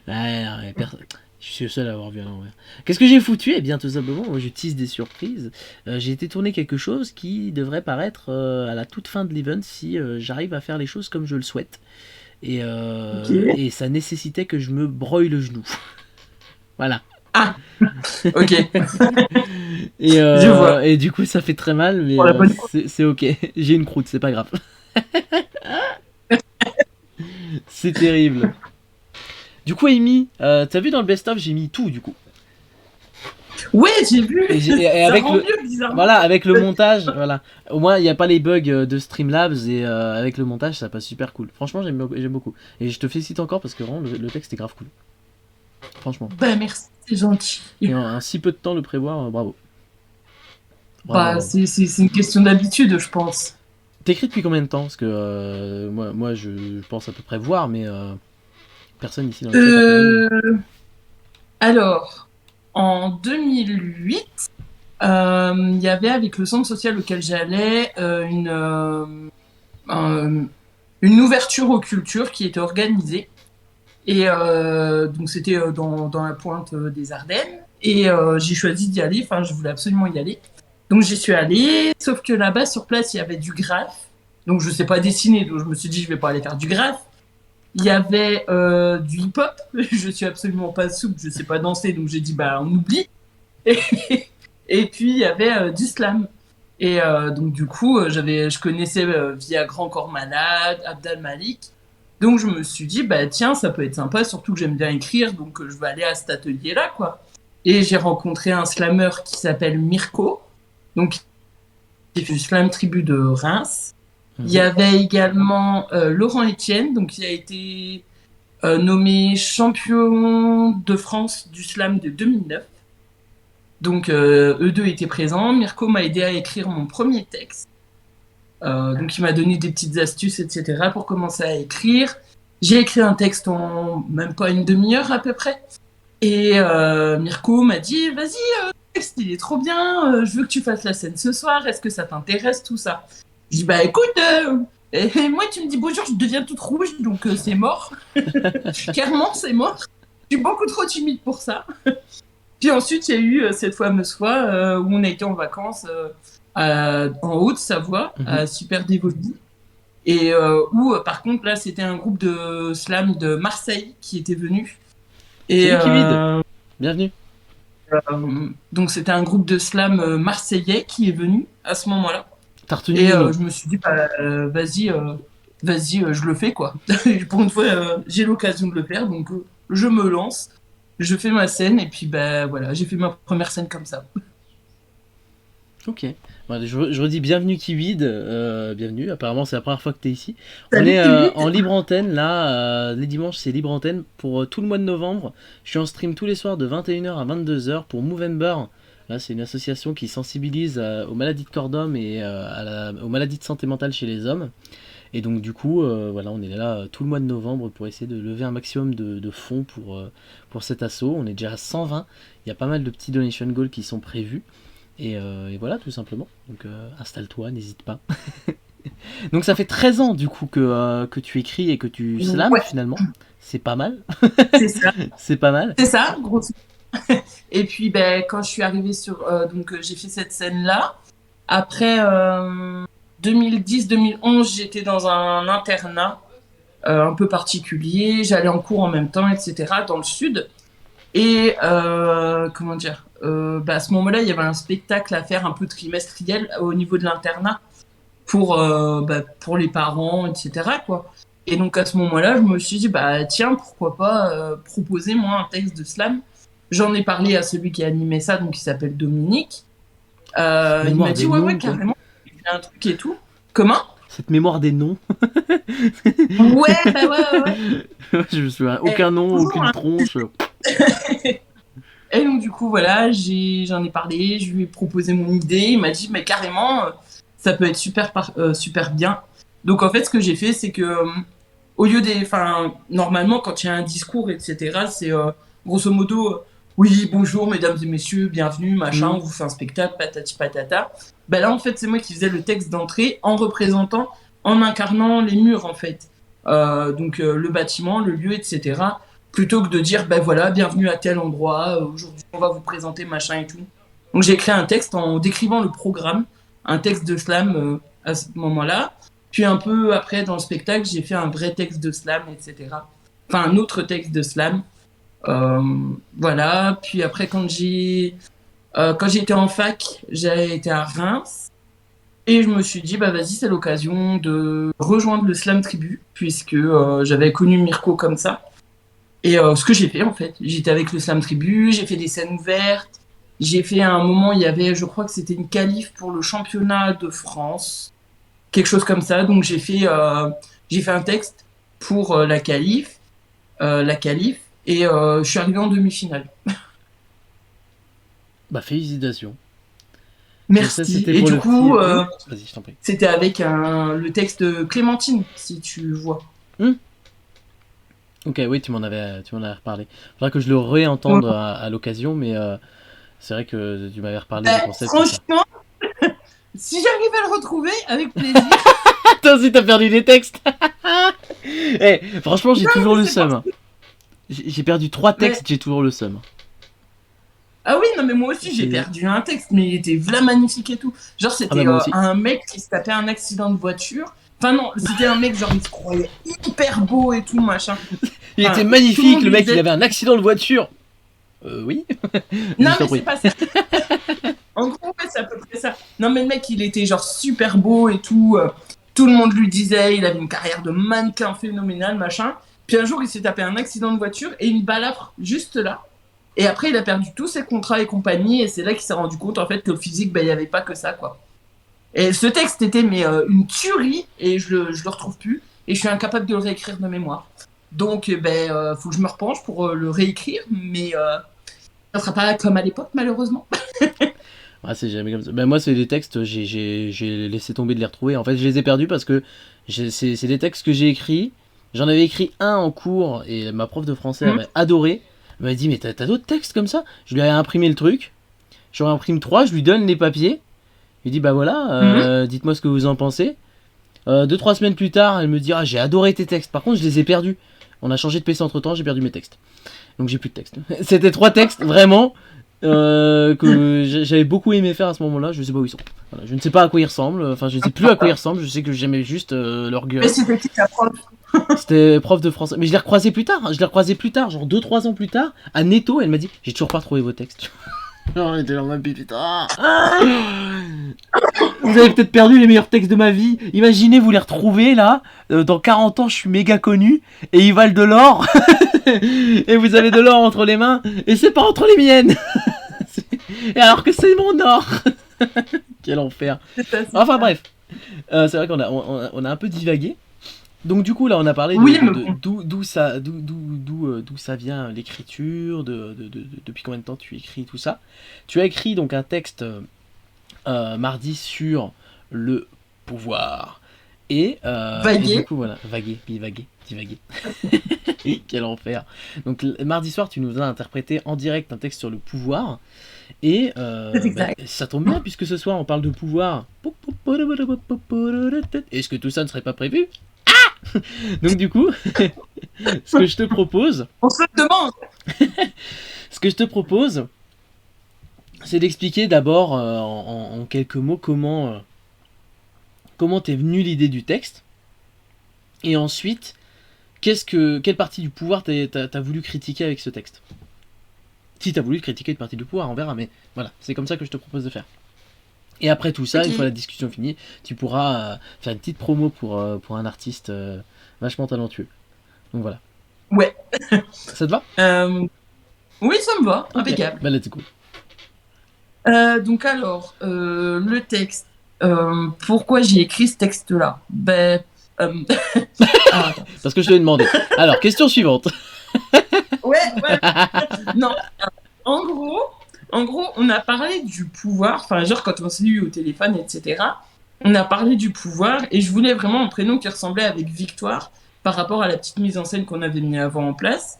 Ouais, personne... Je suis le seul à avoir vu à l'envers. Qu'est-ce que j'ai foutu? Eh bien, tout simplement, moi, je tease des surprises. J'ai été tourner quelque chose qui devrait paraître à la toute fin de l'event si j'arrive à faire les choses comme je le souhaite. Et, et ça nécessitait que je me broye le genou. Voilà. Ah. Ok. Et, Je vois. et du coup, ça fait très mal, mais c'est ok. J'ai une croûte, c'est pas grave. C'est terrible. Du coup, Amy, t'as vu dans le best-of, j'ai mis tout du coup. Ouais, j'ai vu. Et avec ça rend le, mieux, bizarrement. voilà, avec le montage, voilà. Au moins, il n'y a pas les bugs de Streamlabs et avec le montage, ça passe super cool. Franchement, j'aime beaucoup. Et je te félicite encore parce que vraiment, le texte est grave cool. Franchement. Bah merci, c'est gentil. Et en si peu de temps le prévoir, bravo. Bah c'est une question d'habitude, je pense. T'écris depuis combien de temps? Parce que moi, je pense à peu près voir, mais personne ici dans le chat. Alors, en 2008, il y avait avec le centre social auquel j'allais une ouverture aux cultures qui était organisée. Et donc c'était dans la pointe des Ardennes. Et j'ai choisi d'y aller, enfin je voulais absolument y aller. Donc j'y suis allée, sauf que là-bas sur place il y avait du graphe. Donc je sais pas dessiner, donc je me suis dit je vais pas aller faire du graphe. Il y avait du hip-hop, je suis absolument pas souple, je sais pas danser, donc j'ai dit bah on oublie. Et puis il y avait du slam. Et donc du coup je connaissais via Grand Corps Malade, Abdal Malik. Donc je me suis dit bah tiens ça peut être sympa, surtout que j'aime bien écrire, donc je vais aller à cet atelier-là quoi. Et j'ai rencontré un slammer qui s'appelle Mirko, donc qui fait du slam tribu de Reims. Il y avait également Laurent Etienne, donc qui a été nommé champion de France du slam de 2009. Donc eux deux étaient présents. Mirko m'a aidé à écrire mon premier texte. Donc il m'a donné des petites astuces, etc. pour commencer à écrire. J'ai écrit un texte en même pas une demi-heure à peu près. Et Mirko m'a dit, vas-y, le texte il est trop bien, je veux que tu fasses la scène ce soir, est-ce que ça t'intéresse, tout ça? Je dis, bah écoute, et moi tu me dis bonjour, je deviens toute rouge, donc c'est mort. Clairement, c'est mort. Je suis beaucoup trop timide pour ça. Puis ensuite, il y a eu cette fameuse fois où on a été en vacances en Haute-Savoie, à Super Dévoli. Et où, par contre, là, c'était un groupe de slam de Marseille qui était venu. Et bienvenue. Donc, c'était un groupe de slam marseillais qui est venu à ce moment-là. T'as retenu et je me suis dit, bah, vas-y, je le fais, quoi. Pour une fois, j'ai l'occasion de le faire, donc je me lance. Je fais ma scène, et puis, bah, voilà, j'ai fait ma première scène comme ça. Ok. Bon, je redis bienvenue Kiwid, bienvenue, apparemment c'est la première fois que tu es ici. Salut, on est Kiwid. en libre antenne, là, les dimanches c'est libre antenne pour tout le mois de novembre. Je suis en stream tous les soirs de 21h à 22h pour Movember. Là c'est une association qui sensibilise aux maladies de corps d'homme et aux maladies de santé mentale chez les hommes. Et donc du coup, voilà, on est là tout le mois de novembre pour essayer de lever un maximum de fonds pour cet assaut. On est déjà à 120, il y a pas mal de petits donation goals qui sont prévus. Et voilà, tout simplement. Donc installe-toi, n'hésite pas. Donc ça fait 13 ans du coup que tu écris et que tu slams Ouais. finalement. C'est pas mal. C'est ça. C'est pas mal. C'est ça, grosso. Et puis, ben, quand je suis arrivée sur... donc, j'ai fait cette scène-là. Après, 2010-2011, j'étais dans un internat un peu particulier. J'allais en cours en même temps, etc., dans le sud. Et, comment dire, à ce moment-là, il y avait un spectacle à faire un peu trimestriel au niveau de l'internat pour les parents, etc., quoi. Et donc, à ce moment-là, je me suis dit, tiens, pourquoi pas proposer, moi, un texte de slam. J'en ai parlé à celui qui a animé ça, donc il s'appelle Dominique. Il m'a dit, ouais, carrément, il y a un truc et tout. Comment ? Cette mémoire des noms. Ouais. Je me souviens, aucun nom, aucune tronche. Et donc, du coup, voilà, j'en ai parlé, je lui ai proposé mon idée. Il m'a dit, mais carrément, ça peut être super bien. Donc, en fait, ce que j'ai fait, c'est que, au lieu des. Enfin, normalement, quand il y a un discours, etc., c'est grosso modo. Oui, bonjour mesdames et messieurs, bienvenue, machin, on vous fait un spectacle, patati patata. Là, en fait, c'est moi qui faisais le texte d'entrée en incarnant les murs, en fait. Donc, le bâtiment, le lieu, etc. Plutôt que de dire, voilà, bienvenue à tel endroit, aujourd'hui, on va vous présenter machin et tout. Donc, j'ai écrit un texte en décrivant le programme, un texte de slam à ce moment-là. Puis, un peu après, dans le spectacle, j'ai fait un vrai texte de slam, etc. Enfin, un autre texte de slam. Voilà. Puis après, quand j'étais en fac, j'ai été à Reims et je me suis dit vas-y, c'est l'occasion de rejoindre le Slam Tribu puisque j'avais connu Mirko comme ça. Et ce que j'ai fait en fait, j'étais avec le Slam Tribu, j'ai fait des scènes ouvertes, j'ai fait à un moment il y avait, je crois que c'était une qualif pour le championnat de France, quelque chose comme ça. Donc j'ai fait un texte pour la qualif. Et je suis arrivé en demi-finale. Félicitations. Merci. Ça, et du coup, vas-y, je t'en prie. c'était avec le texte de Clémentine, si tu vois. Ok, oui, tu m'en avais reparlé. Faudra que je le réentende à l'occasion, mais c'est vrai que tu m'avais reparlé du concept. Franchement, si j'arrive à le retrouver, avec plaisir. Attends, si t'as perdu les textes. Franchement, j'ai toujours le seum. J'ai perdu 3 textes, j'ai toujours le seum. Ah oui, non mais moi aussi j'ai perdu un texte, mais il était v'là magnifique et tout. Genre c'était un mec qui se tapait un accident de voiture. Enfin non, c'était un mec genre il se croyait hyper beau et tout machin. Il était magnifique, le mec il avait un accident de voiture. Oui. Non mais c'est pas ça. En gros c'est à peu près ça. Non mais le mec il était genre super beau et tout. Tout le monde lui disait, il avait une carrière de mannequin phénoménale machin. Puis un jour, il s'est tapé un accident de voiture et une balafre juste là. Et après, il a perdu tous ses contrats et compagnie. Et c'est là qu'il s'est rendu compte en fait que le physique, il n'y avait pas que ça, quoi. Et ce texte était une tuerie et je le retrouve plus. Et je suis incapable de le réécrire de mémoire. Donc, faut que je me repenche pour le réécrire. Mais ça sera pas comme à l'époque, malheureusement. C'est jamais comme ça. Moi, c'est des textes, j'ai laissé tomber de les retrouver. En fait, je les ai perdus parce que c'est des textes que j'ai écrits. J'en avais écrit un en cours et ma prof de français avait adoré. Elle m'a dit, mais t'as d'autres textes comme ça ? Je lui ai imprimé le truc. Je lui imprime 3, je lui donne les papiers. Je lui dis, dites-moi ce que vous en pensez. 2-3 semaines plus tard, elle me dit, j'ai adoré tes textes. Par contre, je les ai perdus. On a changé de PC entre temps, j'ai perdu mes textes. Donc j'ai plus de textes. C'était 3 textes, vraiment, que j'avais beaucoup aimé faire à ce moment-là. Je sais pas où ils sont. Voilà, je ne sais pas à quoi ils ressemblent. Enfin, je ne sais plus à quoi ils ressemblent. Je sais que j'aimais juste leur gueule. Mais c'était qui ta prof ? C'était prof de français. Mais je l'ai recroisé plus tard. Genre 2-3 ans plus tard, à Netto. Elle m'a dit, j'ai toujours pas retrouvé vos textes. On était dans ma putain. Vous avez peut-être perdu les meilleurs textes de ma vie. Imaginez vous les retrouver là. Dans 40 ans, je suis méga connu. Et ils valent de l'or. Et vous avez de l'or entre les mains. Et c'est pas entre les miennes. Et alors que c'est mon or. Quel enfer. Enfin bref. C'est vrai qu'on a un peu divagué. Donc du coup là on a parlé d'où ça vient l'écriture, depuis combien de temps tu écris tout ça. Tu as écrit donc un texte mardi sur le pouvoir et du coup voilà divaguer. Quel enfer. Donc mardi soir tu nous as interprété en direct un texte sur le pouvoir et ça tombe bien puisque ce soir on parle de pouvoir. Est-ce que tout ça ne serait pas prévu? Donc du coup, ce que je te propose... On se le demande. Ce que je te propose, c'est d'expliquer d'abord en quelques mots comment t'es venue l'idée du texte, et ensuite quelle partie du pouvoir t'as voulu critiquer avec ce texte. Si t'as voulu critiquer une partie du pouvoir, on verra, mais voilà, c'est comme ça que je te propose de faire. Et après tout ça, une fois la discussion finie, tu pourras faire une petite promo pour un artiste vachement talentueux. Donc voilà. Ouais. Ça te va? Oui, ça me va, impeccable. Bah let's go. Donc alors, le texte, pourquoi j'ai écrit ce texte-là? Parce que je te l'ai demandé. Alors, question suivante. Ouais. Non, en gros, on a parlé du pouvoir, enfin genre quand on s'est eu au téléphone, etc. On a parlé du pouvoir et je voulais vraiment un prénom qui ressemblait avec Victoire par rapport à la petite mise en scène qu'on avait mis avant en place.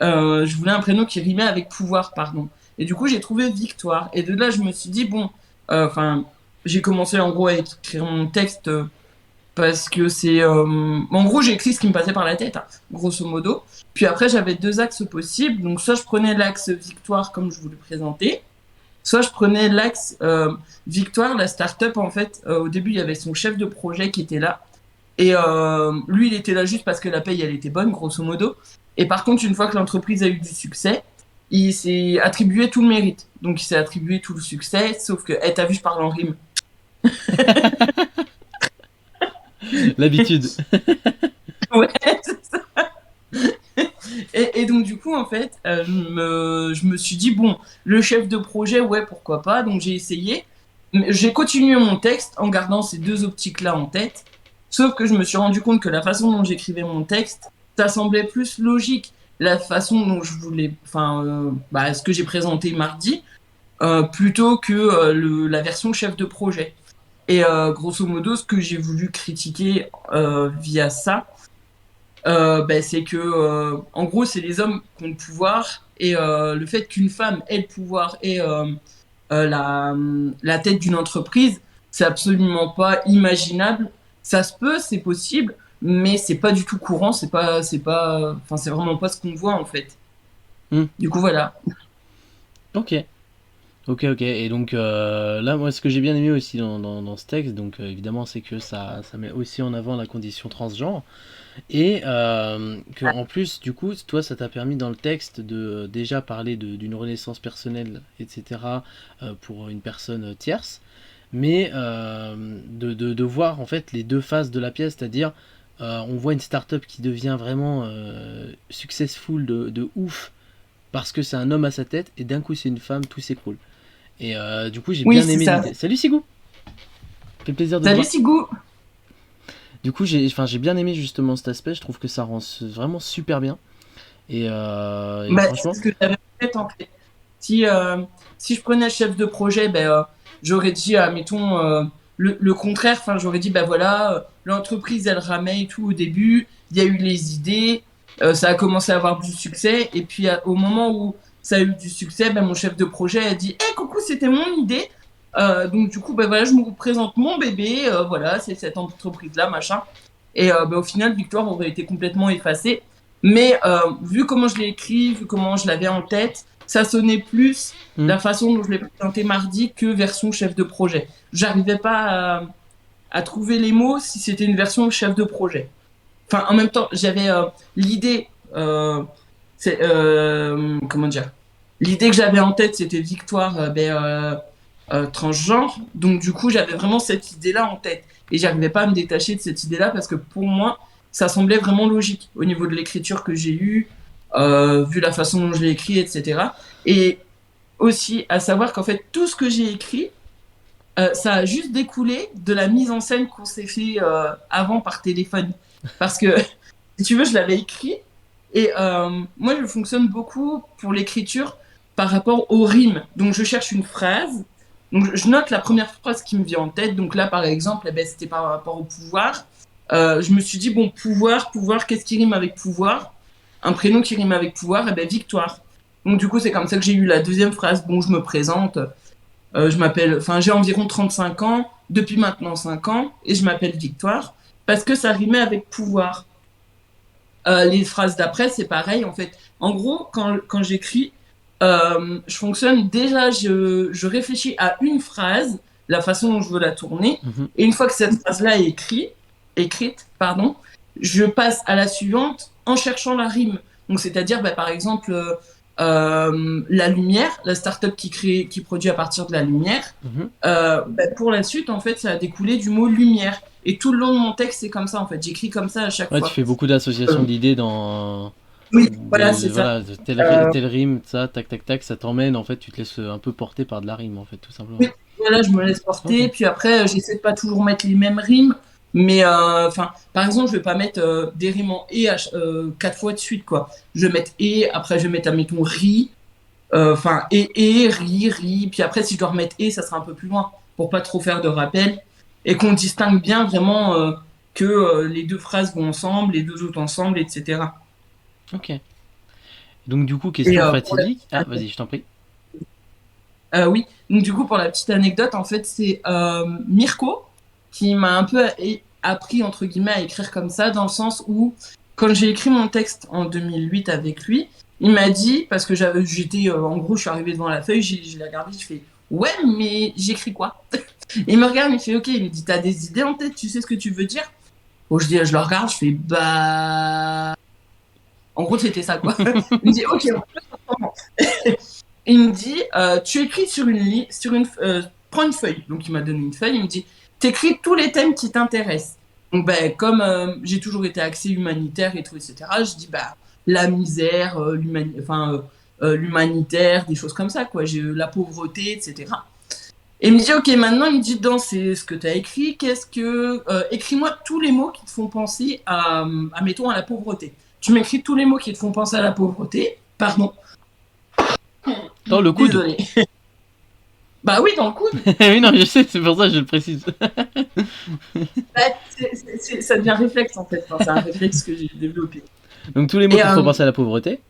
Je voulais un prénom qui rimait avec pouvoir, pardon. Et du coup, j'ai trouvé Victoire. Et de là, je me suis dit, bon, j'ai commencé en gros à écrire mon texte parce que c'est... En gros, j'ai écrit ce qui me passait par la tête, hein, grosso modo. Puis après, j'avais 2 axes possibles. Donc, soit je prenais l'axe Victoire, comme je vous le présentais, soit je prenais l'axe Victoire, la start-up, en fait. Au début, il y avait son chef de projet qui était là. Et lui, il était là juste parce que la paye, elle était bonne, grosso modo. Et par contre, une fois que l'entreprise a eu du succès, il s'est attribué tout le mérite. Donc, il s'est attribué tout le succès, sauf que... t'as vu, je parle en rime. L'habitude. Ouais, c'est ça. Et donc, du coup, en fait, je me suis dit, bon, le chef de projet, ouais, pourquoi pas. Donc, j'ai essayé. J'ai continué mon texte en gardant ces 2 optiques-là en tête. Sauf que je me suis rendu compte que la façon dont j'écrivais mon texte, ça semblait plus logique. La façon dont je voulais... ce que j'ai présenté mardi, plutôt que la version chef de projet. Et grosso modo, ce que j'ai voulu critiquer via ça, c'est que, en gros, c'est les hommes qui ont le pouvoir, et le fait qu'une femme ait le pouvoir et la tête d'une entreprise, c'est absolument pas imaginable. Ça se peut, c'est possible, mais c'est pas du tout courant, c'est vraiment pas ce qu'on voit en fait. Du coup, voilà. Ok. Et donc là, moi, ce que j'ai bien aimé aussi dans ce texte, donc évidemment, c'est que ça met aussi en avant la condition transgenre, et que en plus, du coup, toi, ça t'a permis dans le texte de déjà parler d'une renaissance personnelle, etc., pour une personne tierce, mais de voir en fait les 2 faces de la pièce, c'est-à-dire on voit une start-up qui devient vraiment successful de ouf parce que c'est un homme à sa tête, et d'un coup c'est une femme, tout s'écroule. Et du coup, j'ai bien aimé l'idée. Salut Sigou. Fait plaisir de te voir. Salut Sigou. Du coup, j'ai bien aimé justement cet aspect. Je trouve que ça rend vraiment super bien. Et franchement... c'est ce que j'avais fait en fait. Si je prenais le chef de projet, j'aurais dit, mettons, le contraire. Enfin, j'aurais dit, voilà, l'entreprise, elle ramait et tout au début. Il y a eu les idées. Ça a commencé à avoir du succès. Et puis, au moment où ça a eu du succès, mon chef de projet a dit « coucou, c'était mon idée !» Donc, du coup, voilà, je vous présente mon bébé. Voilà, c'est cette entreprise-là, machin. Et au final, Victoire aurait été complètement effacée. Mais vu comment je l'ai écrit, vu comment je l'avais en tête, ça sonnait plus la façon dont je l'ai présenté mardi que version chef de projet. J'arrivais pas à trouver les mots si c'était une version chef de projet. Enfin, en même temps, j'avais l'idée... comment dire, l'idée que j'avais en tête, c'était Victoire transgenre. Donc, du coup, j'avais vraiment cette idée-là en tête. Et j'arrivais pas à me détacher de cette idée-là parce que pour moi, ça semblait vraiment logique au niveau de l'écriture que j'ai eue, vu la façon dont je l'ai écrit, etc. Et aussi à savoir qu'en fait, tout ce que j'ai écrit, ça a juste découlé de la mise en scène qu'on s'est fait avant par téléphone. Parce que, si tu veux, je l'avais écrit. Et moi, je fonctionne beaucoup pour l'écriture par rapport aux rimes. Donc, je cherche une phrase. Donc, je note la première phrase qui me vient en tête. Donc là, par exemple, c'était par rapport au pouvoir. Je me suis dit, bon, pouvoir, qu'est-ce qui rime avec pouvoir? Un prénom qui rime avec pouvoir, Victoire. Donc, du coup, c'est comme ça que j'ai eu la deuxième phrase. Bon, je me présente. J'ai environ 35 ans. depuis maintenant 5 ans, et je m'appelle Victoire, parce que ça rimait avec pouvoir. Les phrases d'après, c'est pareil, en fait. En gros, quand j'écris, je fonctionne déjà, je réfléchis à une phrase, la façon dont je veux la tourner, et une fois que cette phrase-là est écrite, je passe à la suivante en cherchant la rime. Donc, c'est-à-dire, par exemple, la lumière, la start-up qui produit à partir de la lumière, pour la suite, en fait, ça a découlé du mot lumière. Et tout le long de mon texte, c'est comme ça, en fait. J'écris comme ça à chaque fois. Tu fais beaucoup d'associations d'idées dans... Oui, voilà, c'est ça. Telle rime, ça, tac, tac, tac, ça t'emmène, en fait, tu te laisses un peu porter par de la rime, en fait, tout simplement. Oui, voilà, je me laisse porter, puis après, j'essaie de pas toujours mettre les mêmes rimes, mais, par exemple, je vais pas mettre des rimes en « et » 4 fois de suite, quoi. Je vais mettre « et », après, je vais mettre, admettons, « ri », et, ri, puis après, si je dois remettre « et », ça sera un peu plus loin, pour pas trop faire de rappel, et qu'on distingue bien vraiment que les deux phrases vont ensemble, les deux autres ensemble, etc. Ok. Donc du coup, question fatidique. Ah, vas-y, je t'en prie. Oui, donc du coup, pour la petite anecdote, en fait, c'est Mirko qui m'a un peu appris, entre guillemets, à écrire comme ça, dans le sens où, quand j'ai écrit mon texte en 2008 avec lui, il m'a dit, parce que j'étais, en gros, je suis arrivée devant la feuille, je l'ai regardé, je fais « Ouais, mais j'écris quoi ?» Il me regarde, il me fait « Ok », il me dit « T'as des idées en tête, tu sais ce que tu veux dire ?» Bon, je le regarde, je fais « Bah... » En gros, c'était ça, quoi. Il me dit « Ok, on peut. » Il me dit tu écris sur une ligne, prends une feuille. Donc, il m'a donné une feuille, il me dit t'écris tous les thèmes qui t'intéressent. Donc, comme j'ai toujours été axé humanitaire et tout, etc., je dis la misère, l'humanitaire, des choses comme ça, quoi. J'ai la pauvreté, etc. Et il me dit, ok, maintenant, il me dit, dans ce que tu as écrit, écris-moi tous les mots qui te font penser mettons, à la pauvreté. Tu m'écris tous les mots qui te font penser à la pauvreté. Pardon. Dans le coude. Désolé. Bah oui, dans le coude. Oui, non, je sais, c'est pour ça que je le précise. Ça devient réflexe, en fait. Enfin, c'est un réflexe que j'ai développé. Donc, tous les mots qui te font penser à la pauvreté.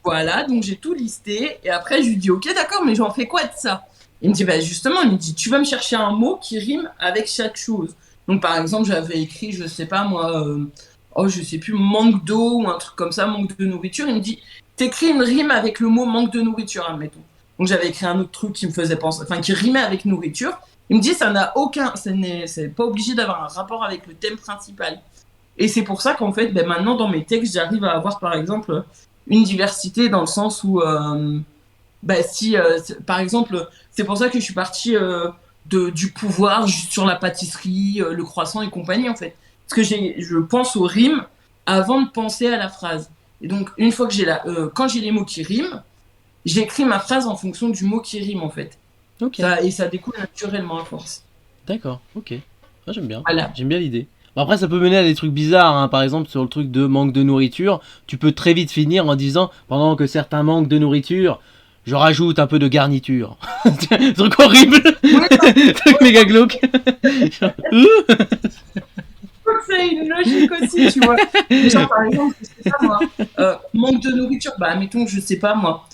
Voilà, donc j'ai tout listé. Et après, je lui dis, ok, d'accord, mais j'en fais quoi de ça? Il me dit, justement, il me dit, tu vas me chercher un mot qui rime avec chaque chose. Donc, par exemple, j'avais écrit, je sais pas, moi, je sais plus, manque d'eau ou un truc comme ça, manque de nourriture. Il me dit, t'écris une rime avec le mot manque de nourriture, admettons. Donc, j'avais écrit un autre truc qui me faisait penser, qui rimait avec nourriture. Il me dit, c'est pas obligé d'avoir un rapport avec le thème principal. Et c'est pour ça qu'en fait, maintenant, dans mes textes, j'arrive à avoir, par exemple, une diversité dans le sens où, par exemple, c'est pour ça que je suis partie du pouvoir juste sur la pâtisserie, le croissant et compagnie, en fait. Parce que je pense aux rimes avant de penser à la phrase. Et donc, une fois que quand j'ai les mots qui riment, j'écris ma phrase en fonction du mot qui rime, en fait. Okay. Et ça découle naturellement à force. D'accord, ok. Ah, j'aime bien. Voilà. J'aime bien l'idée. Bon, après, ça peut mener à des trucs bizarres, hein. Par exemple, sur le truc de manque de nourriture, tu peux très vite finir en disant, pendant que certains manquent de nourriture, je rajoute un peu de garniture. Truc horrible. Truc méga glauque. C'est une logique aussi, tu vois. Genre, par exemple, je sais pas moi, manque de nourriture, mettons, je sais pas moi.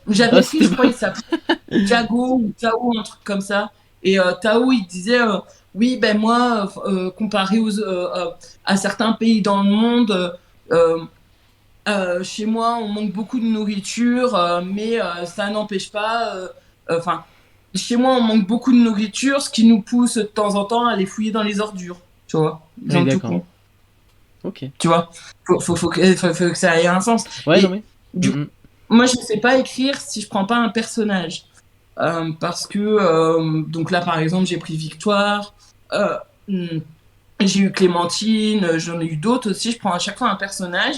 J'avais pris, je crois, il s'appelait Jago ou Tao, un truc comme ça. Et Tao, il disait, oui, moi, comparé à certains pays dans le monde, chez moi, on manque beaucoup de nourriture, mais ça n'empêche pas. Chez moi, on manque beaucoup de nourriture, ce qui nous pousse de temps en temps à aller fouiller dans les ordures. Tu vois, oui, d'accord. Ok. Tu vois, faut que ça ait un sens. Ouais, non, mais. Moi, je ne sais pas écrire si je prends pas un personnage. Parce que, donc là, par exemple, j'ai pris Victoire, j'ai eu Clémentine, j'en ai eu d'autres aussi. Je prends à chaque fois un personnage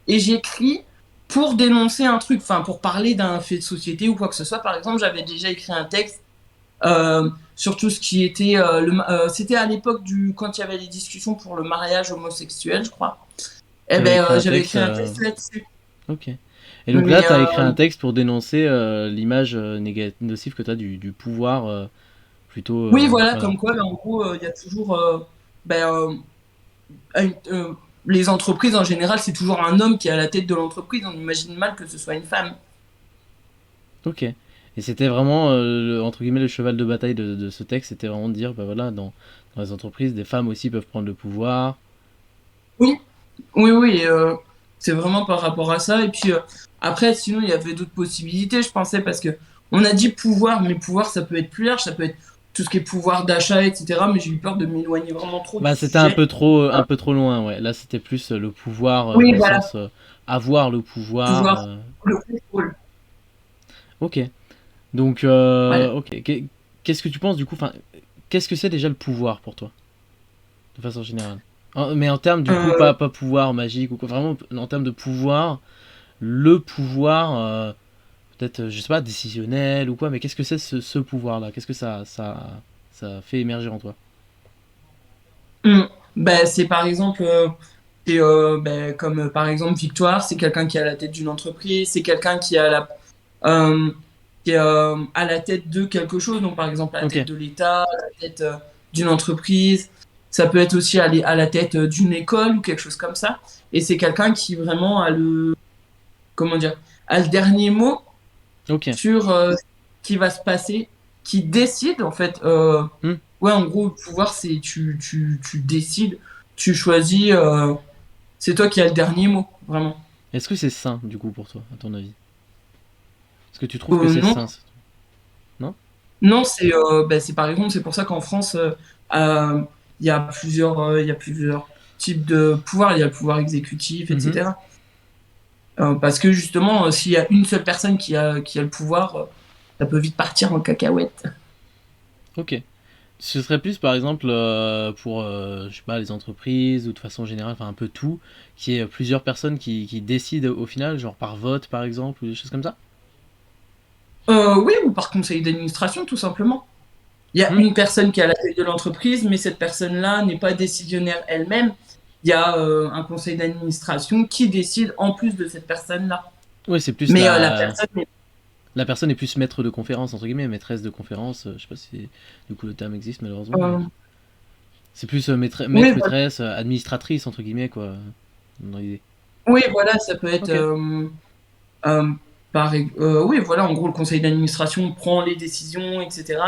et j'écris pour dénoncer un truc, pour parler d'un fait de société ou quoi que ce soit. Par exemple, j'avais déjà écrit un texte sur tout ce qui était... c'était à l'époque quand il y avait les discussions pour le mariage homosexuel, je crois. J'avais écrit un texte là-dessus. Ok. Et donc là, tu as écrit un texte pour dénoncer l'image nocive que tu as du pouvoir plutôt... oui, voilà, comme quoi, en gros, il y a toujours... les entreprises, en général, c'est toujours un homme qui est à la tête de l'entreprise. On imagine mal que ce soit une femme. Ok. Et c'était vraiment, entre guillemets, le cheval de bataille de ce texte, c'était vraiment de dire, bah voilà, dans les entreprises, des femmes aussi peuvent prendre le pouvoir. Oui, c'est vraiment par rapport à ça. Et puis après, sinon, il y avait d'autres possibilités, je pensais, parce que on a dit pouvoir, mais pouvoir, ça peut être plus large, ça peut être tout ce qui est pouvoir d'achat, etc. Mais j'ai eu peur de m'éloigner vraiment trop Bah, du c'était sujet. un peu trop loin, ouais. Là, c'était plus le pouvoir, Oui, dans le voilà, sens avoir le pouvoir. pouvoir, le contrôle. Ok. Donc, Voilà. ok. Qu'est-ce que tu penses du coup, enfin, qu'est-ce que c'est déjà le pouvoir pour toi, de façon générale? Mais en termes du coup, Euh, pas pouvoir magique ou quoi, vraiment en termes de pouvoir, le pouvoir, peut-être, je sais pas, décisionnel ou quoi, mais qu'est-ce que c'est ce pouvoir-là? Qu'est-ce que ça fait émerger en toi? Ben, c'est par exemple, ben, comme par exemple Victoire, c'est quelqu'un qui est à la tête d'une entreprise, c'est quelqu'un euh, qui est à la tête de quelque chose, donc par exemple à la Ok. tête de l'État, à la tête d'une entreprise, ça peut être aussi à la tête d'une école ou quelque chose comme ça, et c'est quelqu'un qui vraiment a comment dire, a le dernier mot Ok. sur ce qui va se passer, qui décide en fait. Hmm. Ouais, en gros, le pouvoir, c'est tu décides, tu choisis, c'est toi qui as le dernier mot, vraiment. Est-ce que c'est sain du coup pour toi, à ton avis? Est-ce que tu trouves que c'est Non, sain? Non? non, ben, c'est par exemple, c'est pour ça qu'en France, euh, il y a plusieurs types de pouvoirs. Il y a le pouvoir exécutif, Mhm. etc. Parce que justement, s'il y a une seule personne qui a le pouvoir, ça peut vite partir en cacahuète. Ok. Ce serait plus par exemple pour je sais pas les entreprises ou de façon générale, enfin un peu tout, qui est plusieurs personnes qui décident au final, genre par vote par exemple ou des choses comme ça. Oui, ou par conseil d'administration, tout simplement. Il y a Hmm. une personne qui est à la tête de l'entreprise, mais cette personne-là n'est pas décisionnaire elle-même. Il y a un conseil d'administration qui décide en plus de cette personne-là. Ouais, c'est plus Mais la personne la personne est plus maître de conférence entre guillemets, maîtresse de conférence, je sais pas si du coup le terme existe malheureusement, mais euh, c'est plus oui, maîtresse, administratrice entre guillemets quoi dans l'idée. oui, voilà, ça peut être Ok. euh, oui, voilà, en gros, le conseil d'administration prend les décisions, etc.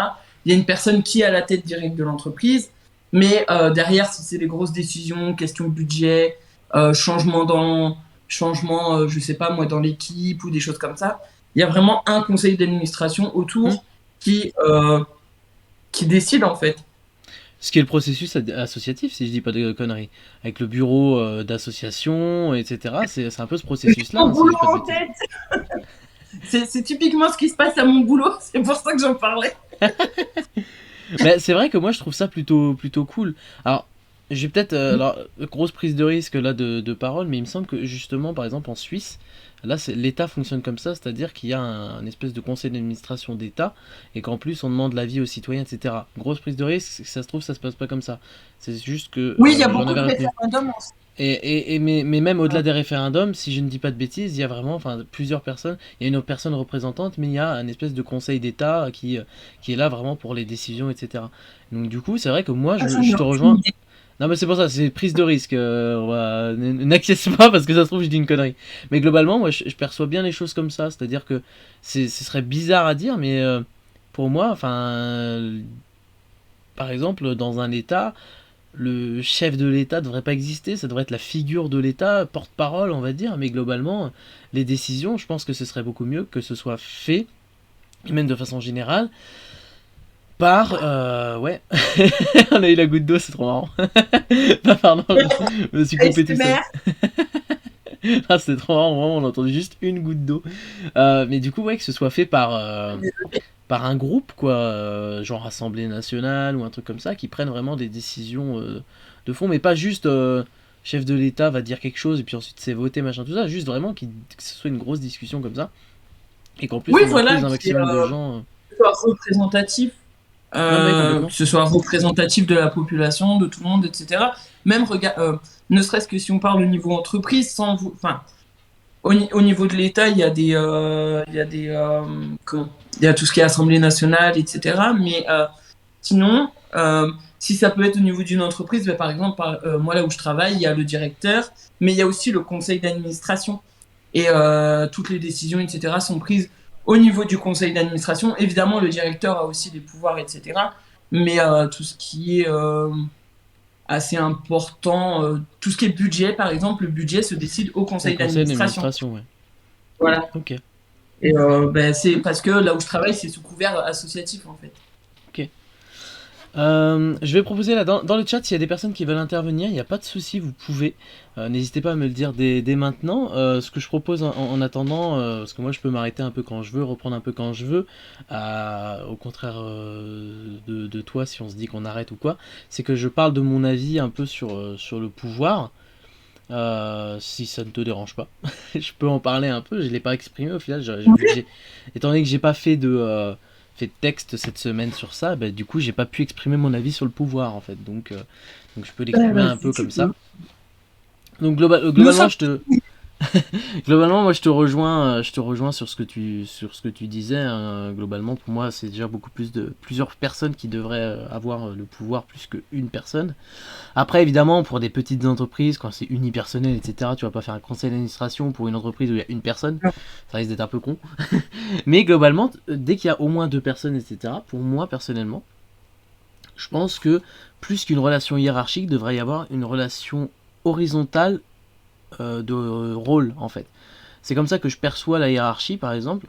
Il y a une personne qui est à la tête directe de l'entreprise, mais derrière, si c'est des grosses décisions, question de budget, changement je sais pas moi, dans l'équipe ou des choses comme ça, il y a vraiment un conseil d'administration Hmm. autour qui, euh, qui décide en fait. Ce qui est le processus associatif, si je dis pas de conneries, avec le bureau d'association, etc. C'est un peu ce processus-là, Mon hein, si je boulot dis pas de en bêtises. tête, c'est typiquement ce qui se passe à mon boulot, c'est pour ça que j'en parlais. Mais c'est vrai que moi je trouve ça plutôt cool. Alors, j'ai peut-être alors, grosse prise de risque là de parole, mais il me semble que justement, par exemple en Suisse, là l'État fonctionne comme ça, c'est-à-dire qu'il y a un espèce de conseil d'administration d'État et qu'en plus on demande l'avis aux citoyens, etc. Grosse prise de risque, si ça se trouve ça se passe pas comme ça. C'est juste que Oui, il y a j'en beaucoup de avais retenu. référendums. Mais même au-delà des référendums, si je ne dis pas de bêtises, il y a vraiment enfin, plusieurs personnes. Il y a une personne représentante, mais il y a un espèce de conseil d'État qui est là vraiment pour les décisions, etc. Donc du coup, c'est vrai que moi, je te rejoins. Non, mais c'est pour ça, c'est prise de risque. N'acquiesce pas parce que ça se trouve, je dis une connerie. Mais globalement, moi, je perçois bien les choses comme ça. C'est-à-dire que ce serait bizarre à dire, mais pour moi, enfin, par exemple, dans un État le chef de l'État devrait pas exister, ça devrait être la figure de l'État, porte-parole on va dire, mais globalement, les décisions, je pense que ce serait beaucoup mieux que ce soit fait, et même de façon générale, par... ouais, on a eu la goutte d'eau, c'est trop marrant. Ah, pardon, je me suis coupé tout seul. Ah, c'est trop marrant, vraiment, on a entendu juste une goutte d'eau. Mais du coup, ouais, que ce soit fait par un groupe, quoi, genre Assemblée nationale ou un truc comme ça, qui prennent vraiment des décisions de fond, mais pas juste chef de l'État va dire quelque chose et puis ensuite c'est voté, machin, tout ça, juste vraiment que ce soit une grosse discussion comme ça, et qu'en plus Oui, on voilà, incluse un maximum de gens. que ce soit représentatif, Non, mais complètement. que ce soit représentatif de la population, de tout le monde, etc. Même, ne serait-ce que si on parle au niveau entreprise, enfin, au niveau de l'État, il y a tout ce qui est Assemblée nationale, etc. Mais sinon, si ça peut être au niveau d'une entreprise, ben, par exemple, moi là où je travaille, il y a le directeur, mais il y a aussi le conseil d'administration. Et toutes les décisions, etc., sont prises au niveau du conseil d'administration. Évidemment, le directeur a aussi des pouvoirs, etc. Mais tout ce qui est assez important, tout ce qui est budget, par exemple, le budget se décide au conseil d'administration. Ouais. Voilà. Ok. Et c'est parce que là où je travaille, c'est sous couvert associatif, en fait. Ok. Je vais proposer là dans le chat, s'il y a des personnes qui veulent intervenir, il n'y a pas de souci, vous pouvez. N'hésitez pas à me le dire dès maintenant. Ce que je propose en attendant, parce que moi je peux m'arrêter un peu quand je veux, reprendre un peu quand je veux, au contraire de toi si on se dit qu'on arrête ou quoi, c'est que je parle de mon avis un peu sur le pouvoir. Si ça ne te dérange pas, je peux en parler un peu. Je l'ai pas exprimé au final. Étant donné que j'ai pas fait de texte cette semaine sur ça, bah, du coup j'ai pas pu exprimer mon avis sur le pouvoir en fait. Donc je peux l'exprimer un peu comme ça. Donc globalement globalement moi je te rejoins sur ce que tu disais. Hein. Globalement pour moi c'est déjà plusieurs personnes qui devraient avoir le pouvoir plus qu'une personne. Après évidemment pour des petites entreprises quand c'est unipersonnel etc, tu vas pas faire un conseil d'administration pour une entreprise où il y a une personne, ça risque d'être un peu con. Mais globalement dès qu'il y a au moins 2 personnes etc, pour moi personnellement je pense que plus qu'une relation hiérarchique devrait y avoir une relation horizontale de rôle en fait. C'est comme ça que je perçois la hiérarchie par exemple.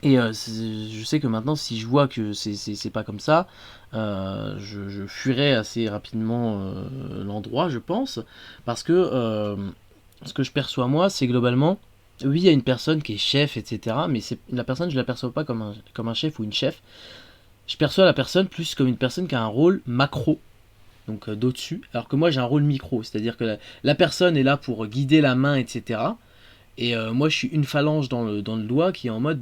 Et je sais que maintenant si je vois que c'est pas comme ça, je fuirai assez rapidement l'endroit je pense. Parce que ce que je perçois moi c'est globalement, oui il y a une personne qui est chef etc. Mais la personne je la perçois pas comme un chef ou une chef. Je perçois la personne plus comme une personne qui a un rôle macro. Donc d'au-dessus, alors que moi j'ai un rôle micro, c'est-à-dire que la personne est là pour guider la main, etc. Et moi je suis une phalange dans le doigt qui est en mode,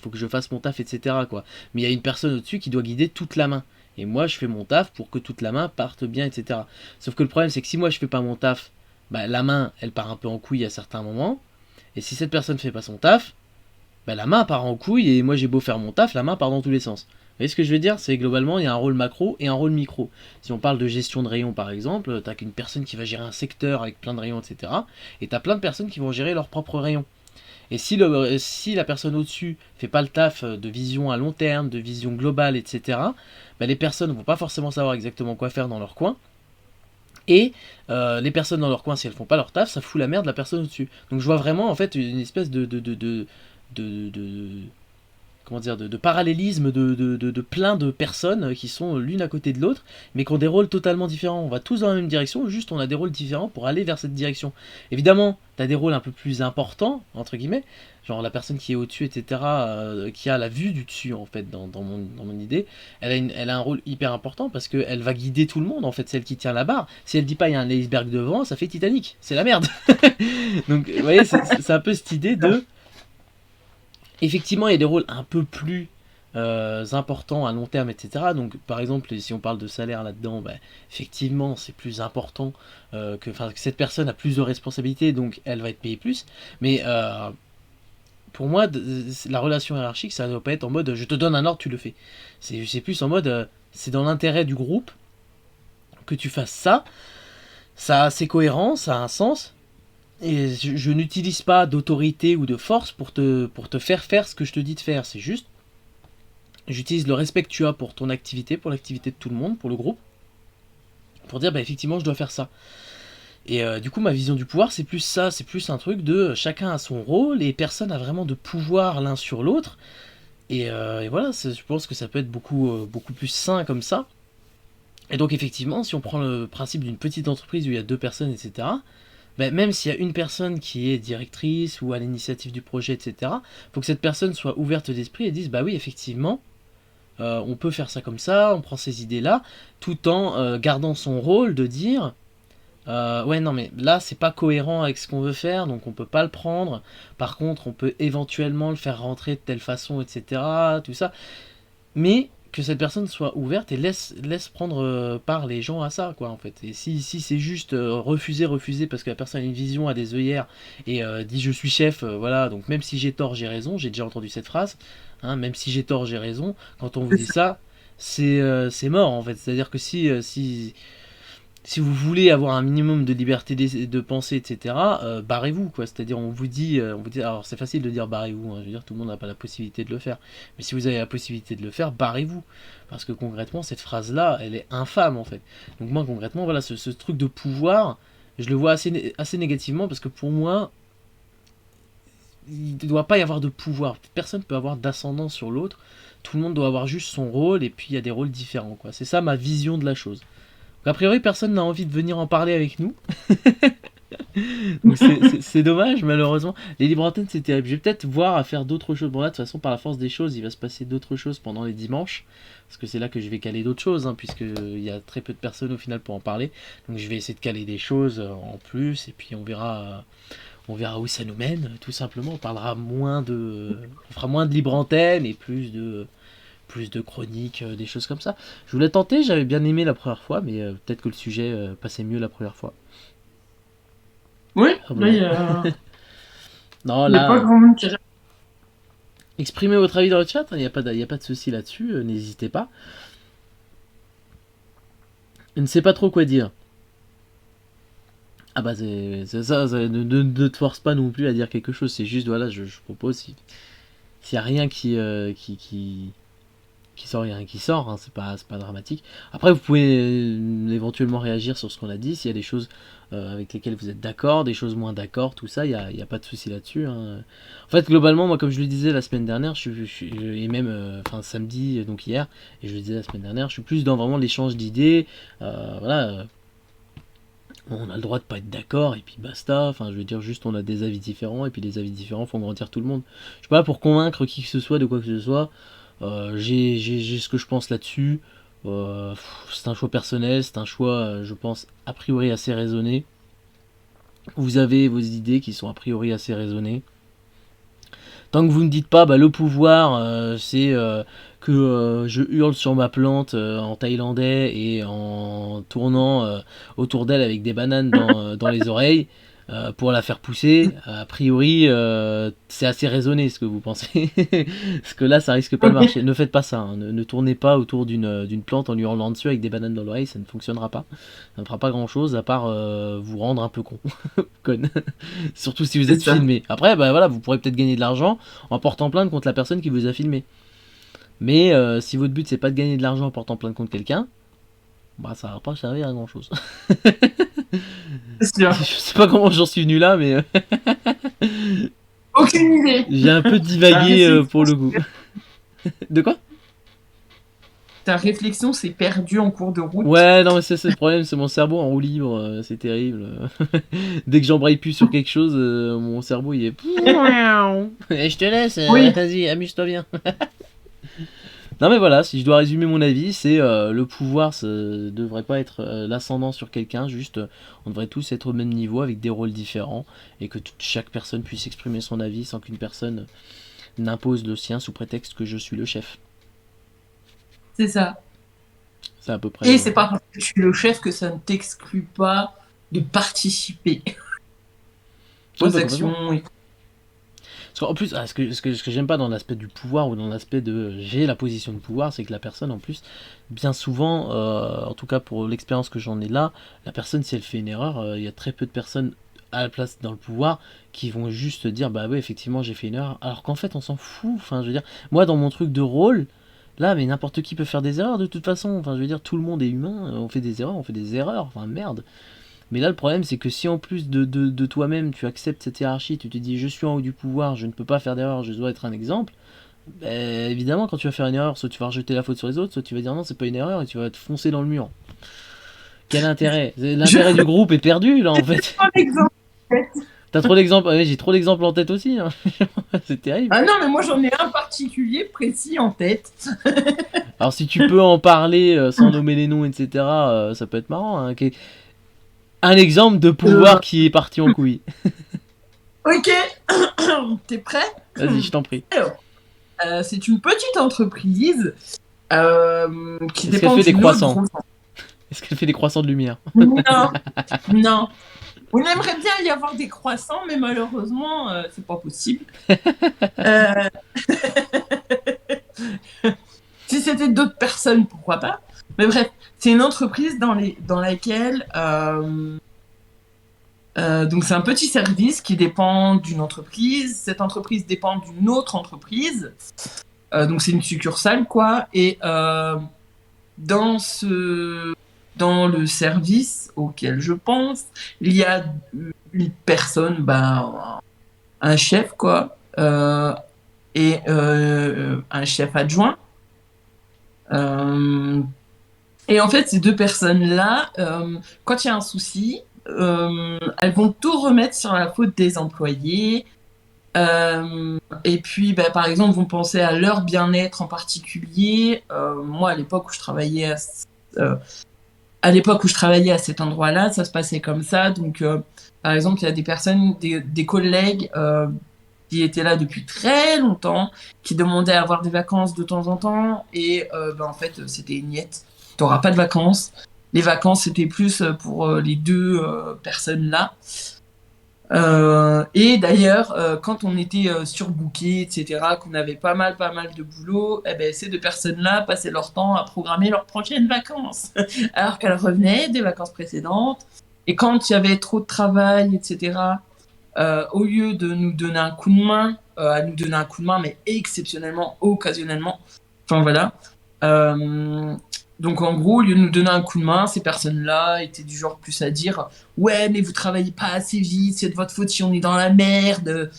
faut que je fasse mon taf, etc. quoi. Mais il y a une personne au-dessus qui doit guider toute la main. Et moi je fais mon taf pour que toute la main parte bien, etc. Sauf que le problème c'est que si moi je fais pas mon taf, la main elle part un peu en couille à certains moments. Et si cette personne fait pas son taf, la main part en couille et moi j'ai beau faire mon taf, la main part dans tous les sens. Vous voyez ce que je veux dire? C'est globalement, il y a un rôle macro et un rôle micro. Si on parle de gestion de rayons par exemple, t'as qu'une personne qui va gérer un secteur avec plein de rayons, etc. Et t'as plein de personnes qui vont gérer leurs propres rayons. Et si la personne au-dessus fait pas le taf de vision à long terme, de vision globale, etc., les personnes vont pas forcément savoir exactement quoi faire dans leur coin. Et les personnes dans leur coin, si elles font pas leur taf, ça fout la merde de la personne au-dessus. Donc je vois vraiment en fait une espèce de parallélisme de plein de personnes qui sont l'une à côté de l'autre, mais qui ont des rôles totalement différents. On va tous dans la même direction, juste on a des rôles différents pour aller vers cette direction. Évidemment, tu as des rôles un peu plus importants, entre guillemets, genre la personne qui est au-dessus, etc., qui a la vue du dessus, en fait, dans mon idée, elle a un rôle hyper important parce qu'elle va guider tout le monde, en fait, c'est elle qui tient la barre. Si elle dit pas il y a un iceberg devant, ça fait Titanic, c'est la merde. Donc, vous voyez, c'est un peu cette idée de... Effectivement, il y a des rôles un peu plus importants à long terme, etc. Donc, par exemple, si on parle de salaire là-dedans, effectivement, c'est plus important que cette personne a plus de responsabilités, donc elle va être payée plus. Mais pour moi, la relation hiérarchique, ça ne doit pas être en mode je te donne un ordre, tu le fais. C'est plus en mode c'est dans l'intérêt du groupe que tu fasses ça. C'est cohérent, ça a un sens. Et je n'utilise pas d'autorité ou de force pour te faire faire ce que je te dis de faire. C'est juste, j'utilise le respect que tu as pour ton activité, pour l'activité de tout le monde, pour le groupe, pour dire effectivement je dois faire ça. Et du coup ma vision du pouvoir c'est plus ça, c'est plus un truc de chacun a son rôle et personne n'a vraiment de pouvoir l'un sur l'autre. Et voilà, je pense que ça peut être beaucoup plus sain comme ça. Et donc effectivement si on prend le principe d'une petite entreprise où il y a 2 personnes, etc., même s'il y a une personne qui est directrice ou à l'initiative du projet, etc., il faut que cette personne soit ouverte d'esprit et dise oui, effectivement, on peut faire ça comme ça, on prend ces idées-là, tout en gardant son rôle de dire ouais, non, mais là, c'est pas cohérent avec ce qu'on veut faire, donc on peut pas le prendre. Par contre, on peut éventuellement le faire rentrer de telle façon, etc., tout ça. Mais que cette personne soit ouverte et laisse prendre part les gens à ça, quoi, en fait. Et si c'est juste refuser parce que la personne a une vision, a des œillères et dit je suis chef, voilà, donc même si j'ai tort, j'ai raison, j'ai déjà entendu cette phrase, hein, même si j'ai tort, j'ai raison, quand on vous dit ça, c'est mort, en fait. C'est-à-dire que si si vous voulez avoir un minimum de liberté de pensée, etc., barrez-vous, quoi. C'est-à-dire, on vous dit, alors c'est facile de dire barrez-vous, hein, je veux dire, tout le monde n'a pas la possibilité de le faire. Mais si vous avez la possibilité de le faire, barrez-vous. Parce que concrètement, cette phrase-là, elle est infâme, en fait. Donc moi, concrètement, voilà, ce truc de pouvoir, je le vois assez négativement, parce que pour moi, il ne doit pas y avoir de pouvoir. Personne ne peut avoir d'ascendant sur l'autre. Tout le monde doit avoir juste son rôle, et puis il y a des rôles différents, quoi. C'est ça ma vision de la chose. Donc, a priori, personne n'a envie de venir en parler avec nous. Donc c'est dommage, malheureusement. Les libres antennes, c'est terrible. Je vais peut-être voir à faire d'autres choses. Bon là, de toute façon, par la force des choses, il va se passer d'autres choses pendant les dimanches. Parce que c'est là que je vais caler d'autres choses, hein, puisqu'il y a très peu de personnes au final pour en parler. Donc je vais essayer de caler des choses en plus, et puis on verra où ça nous mène, tout simplement. On fera moins de libre antenne et plus de chroniques, des choses comme ça. Je voulais tenter, j'avais bien aimé la première fois, mais peut-être que le sujet passait mieux la première fois. Oui, Ah, là, il y a... Non, il y a là, pas grand monde qui... exprimez votre avis dans le chat, il n'y a pas de souci là-dessus, n'hésitez pas. Je ne sais pas trop quoi dire. Ah bah c'est ça, ne te force pas non plus à dire quelque chose, c'est juste, voilà, je propose, s'il n'y a rien qui sort, il n'y a rien qui sort, hein, c'est pas dramatique. Après, vous pouvez éventuellement réagir sur ce qu'on a dit, s'il y a des choses avec lesquelles vous êtes d'accord, des choses moins d'accord, tout ça, il n'y a pas de souci là-dessus, hein. En fait, globalement, moi, comme je le disais la semaine dernière, et même samedi, donc hier, et je le disais la semaine dernière, je suis plus dans vraiment l'échange d'idées, voilà. On a le droit de pas être d'accord, et puis basta, enfin je veux dire, juste on a des avis différents, et puis les avis différents font grandir tout le monde. Je suis pas là pour convaincre qui que ce soit de quoi que ce soit, j'ai ce que je pense là-dessus, c'est un choix personnel, c'est un choix, je pense, a priori assez raisonné. Vous avez vos idées qui sont a priori assez raisonnées. Tant que vous ne dites pas, bah, le pouvoir, c'est que je hurle sur ma plante en thaïlandais et en tournant autour d'elle avec des bananes dans les oreilles pour la faire pousser, a priori, c'est assez raisonné ce que vous pensez. Parce que là, ça risque pas de marcher. Ne faites pas ça, hein. Ne tournez pas autour d'une plante en lui hurlant dessus avec des bananes dans l'oreille, ça ne fonctionnera pas. Ça ne fera pas grand-chose à part vous rendre un peu con. Conne. Surtout si vous êtes filmé. Après, bah, voilà, vous pourrez peut-être gagner de l'argent en portant plainte contre la personne qui vous a filmé. Mais si votre but c'est pas de gagner de l'argent en portant plainte contre quelqu'un, bah ça va pas servir à grand chose. Je sais pas comment j'en suis venu là, mais aucune idée. J'ai un peu divagué pour le coup. De quoi? Ta réflexion s'est perdue en cours de route. Ouais, non, mais c'est le problème, c'est mon cerveau en roue libre, c'est terrible. Dès que j'embraye plus sur quelque chose, mon cerveau il est. Et je te laisse, Oui. vas-y, amuse-toi bien. Non mais voilà, si je dois résumer mon avis, c'est le pouvoir, ça devrait pas être l'ascendant sur quelqu'un, juste on devrait tous être au même niveau avec des rôles différents et que chaque personne puisse exprimer son avis sans qu'une personne n'impose le sien sous prétexte que je suis le chef. C'est ça. C'est à peu près. Et c'est pas parce que je suis le chef que ça ne t'exclut pas de participer aux actions. Et... Parce qu'en plus, ce que j'aime pas dans l'aspect du pouvoir ou dans l'aspect de j'ai la position de pouvoir, c'est que la personne en plus, bien souvent, en tout cas pour l'expérience que j'en ai là, la personne si elle fait une erreur, il y a très peu de personnes à la place dans le pouvoir qui vont juste dire bah oui effectivement j'ai fait une erreur, alors qu'en fait on s'en fout. Enfin je veux dire, moi dans mon truc de rôle, là mais n'importe qui peut faire des erreurs de toute façon. Enfin je veux dire tout le monde est humain, on fait des erreurs, enfin merde. Mais là, le problème, c'est que si en plus de toi-même, tu acceptes cette hiérarchie, tu te dis je suis en haut du pouvoir, je ne peux pas faire d'erreur, je dois être un exemple, bah, évidemment, quand tu vas faire une erreur, soit tu vas rejeter la faute sur les autres, soit tu vas dire non, c'est pas une erreur et tu vas te foncer dans le mur. Quel intérêt? L'intérêt du groupe est perdu, là, en fait. T'as trop d'exemples? Ouais, j'ai trop d'exemples en tête aussi. Hein. C'est terrible. Ah non, mais moi j'en ai un particulier précis en tête. Alors, si tu peux en parler sans nommer les noms, etc., ça peut être marrant. Hein. Un exemple de pouvoir qui est parti en couille. Ok, t'es prêt? Vas-y, je t'en prie. C'est une petite entreprise qui Est-ce dépend qu'elle fait des d'une croissants? autre- Est-ce qu'elle fait des croissants de lumière? Non, non. On aimerait bien y avoir des croissants, mais malheureusement, c'est pas possible. Si c'était d'autres personnes, pourquoi pas. Mais bref, c'est une entreprise dans laquelle donc c'est un petit service qui dépend d'une entreprise. Cette entreprise dépend d'une autre entreprise. Donc c'est une succursale quoi. Et dans le service auquel je pense, il y a une personne, un chef quoi, et un chef adjoint. Et en fait, ces deux personnes-là, quand il y a un souci, elles vont tout remettre sur la faute des employés. Et puis, par exemple, vont penser à leur bien-être en particulier. Moi, à l'époque où je travaillais à cet endroit-là, ça se passait comme ça. Donc, par exemple, il y a des personnes, des collègues qui étaient là depuis très longtemps, qui demandaient à avoir des vacances de temps en temps. Et en fait, c'était une niette. Tu n'auras pas de vacances. Les vacances, c'était plus pour les deux personnes-là. Et d'ailleurs, quand on était surbooké, etc., qu'on avait pas mal de boulot, ces deux personnes-là passaient leur temps à programmer leurs prochaines vacances, alors qu'elles revenaient des vacances précédentes. Et quand il y avait trop de travail, etc., au lieu de nous donner un coup de main, mais exceptionnellement, occasionnellement, enfin voilà. Donc en gros, au lieu de nous donner un coup de main, ces personnes-là étaient du genre plus à dire « Ouais, mais vous travaillez pas assez vite, c'est de votre faute si on est dans la merde,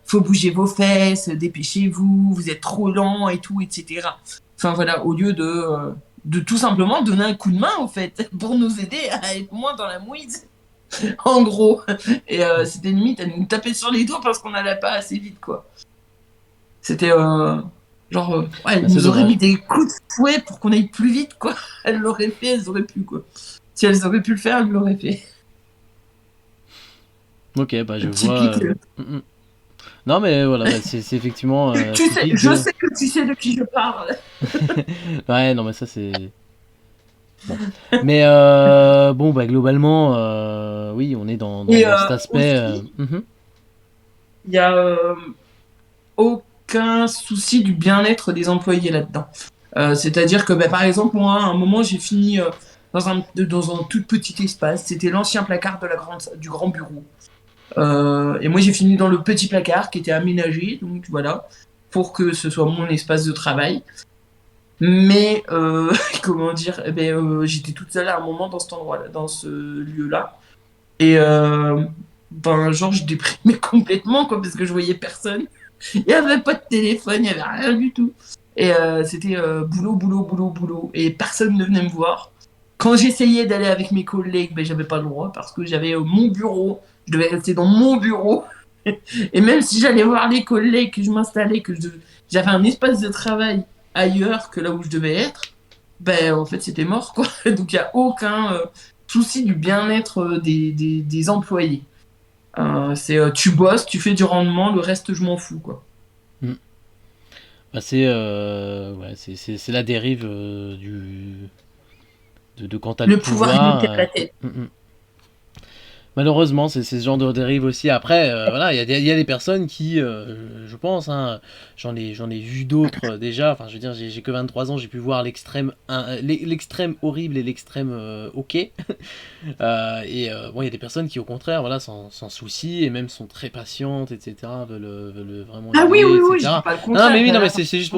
faut bouger vos fesses, dépêchez-vous, vous êtes trop lent et tout, etc. » Enfin voilà, au lieu de tout simplement donner un coup de main, en fait, pour nous aider à être moins dans la mouise, en gros. Et c'était limite à nous taper sur les doigts parce qu'on n'allait pas assez vite, quoi. C'était... Genre, elles nous auraient mis des coups de fouet pour qu'on aille plus vite, quoi. Elles l'auraient fait, elles auraient pu, quoi. Si elles auraient pu le faire, elles l'auraient fait. Ok, je vois. Non, mais voilà, c'est effectivement. Je sais que tu sais de qui je parle. Ouais, non, mais ça, c'est. Bon. Mais globalement, oui, on est dans cet aspect. Il y a aucun souci du bien-être des employés là-dedans. C'est-à-dire que, par exemple, moi, à un moment, j'ai fini dans un tout petit espace. C'était l'ancien placard du grand bureau. Et moi, j'ai fini dans le petit placard qui était aménagé, donc voilà, pour que ce soit mon espace de travail. Mais, comment dire, j'étais toute seule à un moment dans cet endroit-là, dans ce lieu-là. Et, genre, je déprimais complètement, quoi, parce que je voyais personne. Il n'y avait pas de téléphone, il n'y avait rien du tout. Et c'était boulot. Et personne ne venait me voir. Quand j'essayais d'aller avec mes collègues, j'avais pas le droit parce que j'avais mon bureau. Je devais rester dans mon bureau. Et même si j'allais voir les collègues, que je m'installais, que j'avais un espace de travail ailleurs que là où je devais être, en fait, c'était mort, quoi. Donc, il n'y a aucun souci du bien-être des employés. C'est tu bosses, tu fais du rendement, le reste je m'en fous, quoi. C'est la dérive de quand t'as le pouvoir qui te la tête. Malheureusement, c'est ce genre de dérive aussi. Après, voilà, il y a des personnes qui, je pense, j'en ai vu d'autres déjà. Enfin, je veux dire, j'ai que 23 ans, j'ai pu voir l'extrême horrible et l'extrême ok. Et il y a des personnes qui, au contraire, voilà, sans souci et même sont très patientes, etc. veulent vraiment aider, oui, je dis pas le contraire. Non, mais oui, non, mais c'est juste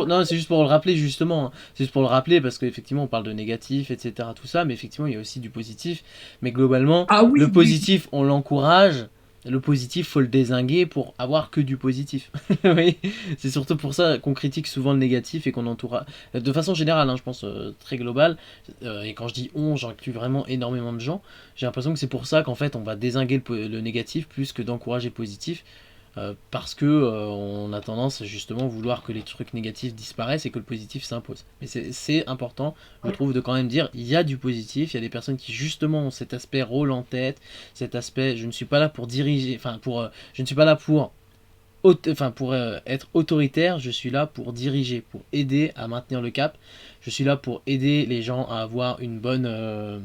pour le rappeler justement. C'est juste pour le rappeler parce qu'effectivement, on parle de négatif, etc. Tout ça, mais effectivement, il y a aussi du positif. Mais globalement, le positif, on l'encourage. Le positif, faut le dézinguer pour avoir que du positif. Oui, c'est surtout pour ça qu'on critique souvent le négatif et qu'on entoure de façon générale, je pense très globale. Et quand je dis on, j'inclus vraiment énormément de gens. J'ai l'impression que c'est pour ça qu'en fait on va dézinguer le négatif plus que d'encourager le positif. Parce que on a tendance justement à vouloir que les trucs négatifs disparaissent et que le positif s'impose. Mais c'est important, je trouve, de quand même dire il y a du positif, il y a des personnes qui justement ont cet aspect rôle en tête, cet aspect je ne suis pas là pour diriger, je ne suis pas là pour être autoritaire, je suis là pour diriger, pour aider à maintenir le cap, je suis là pour aider les gens à avoir une bonne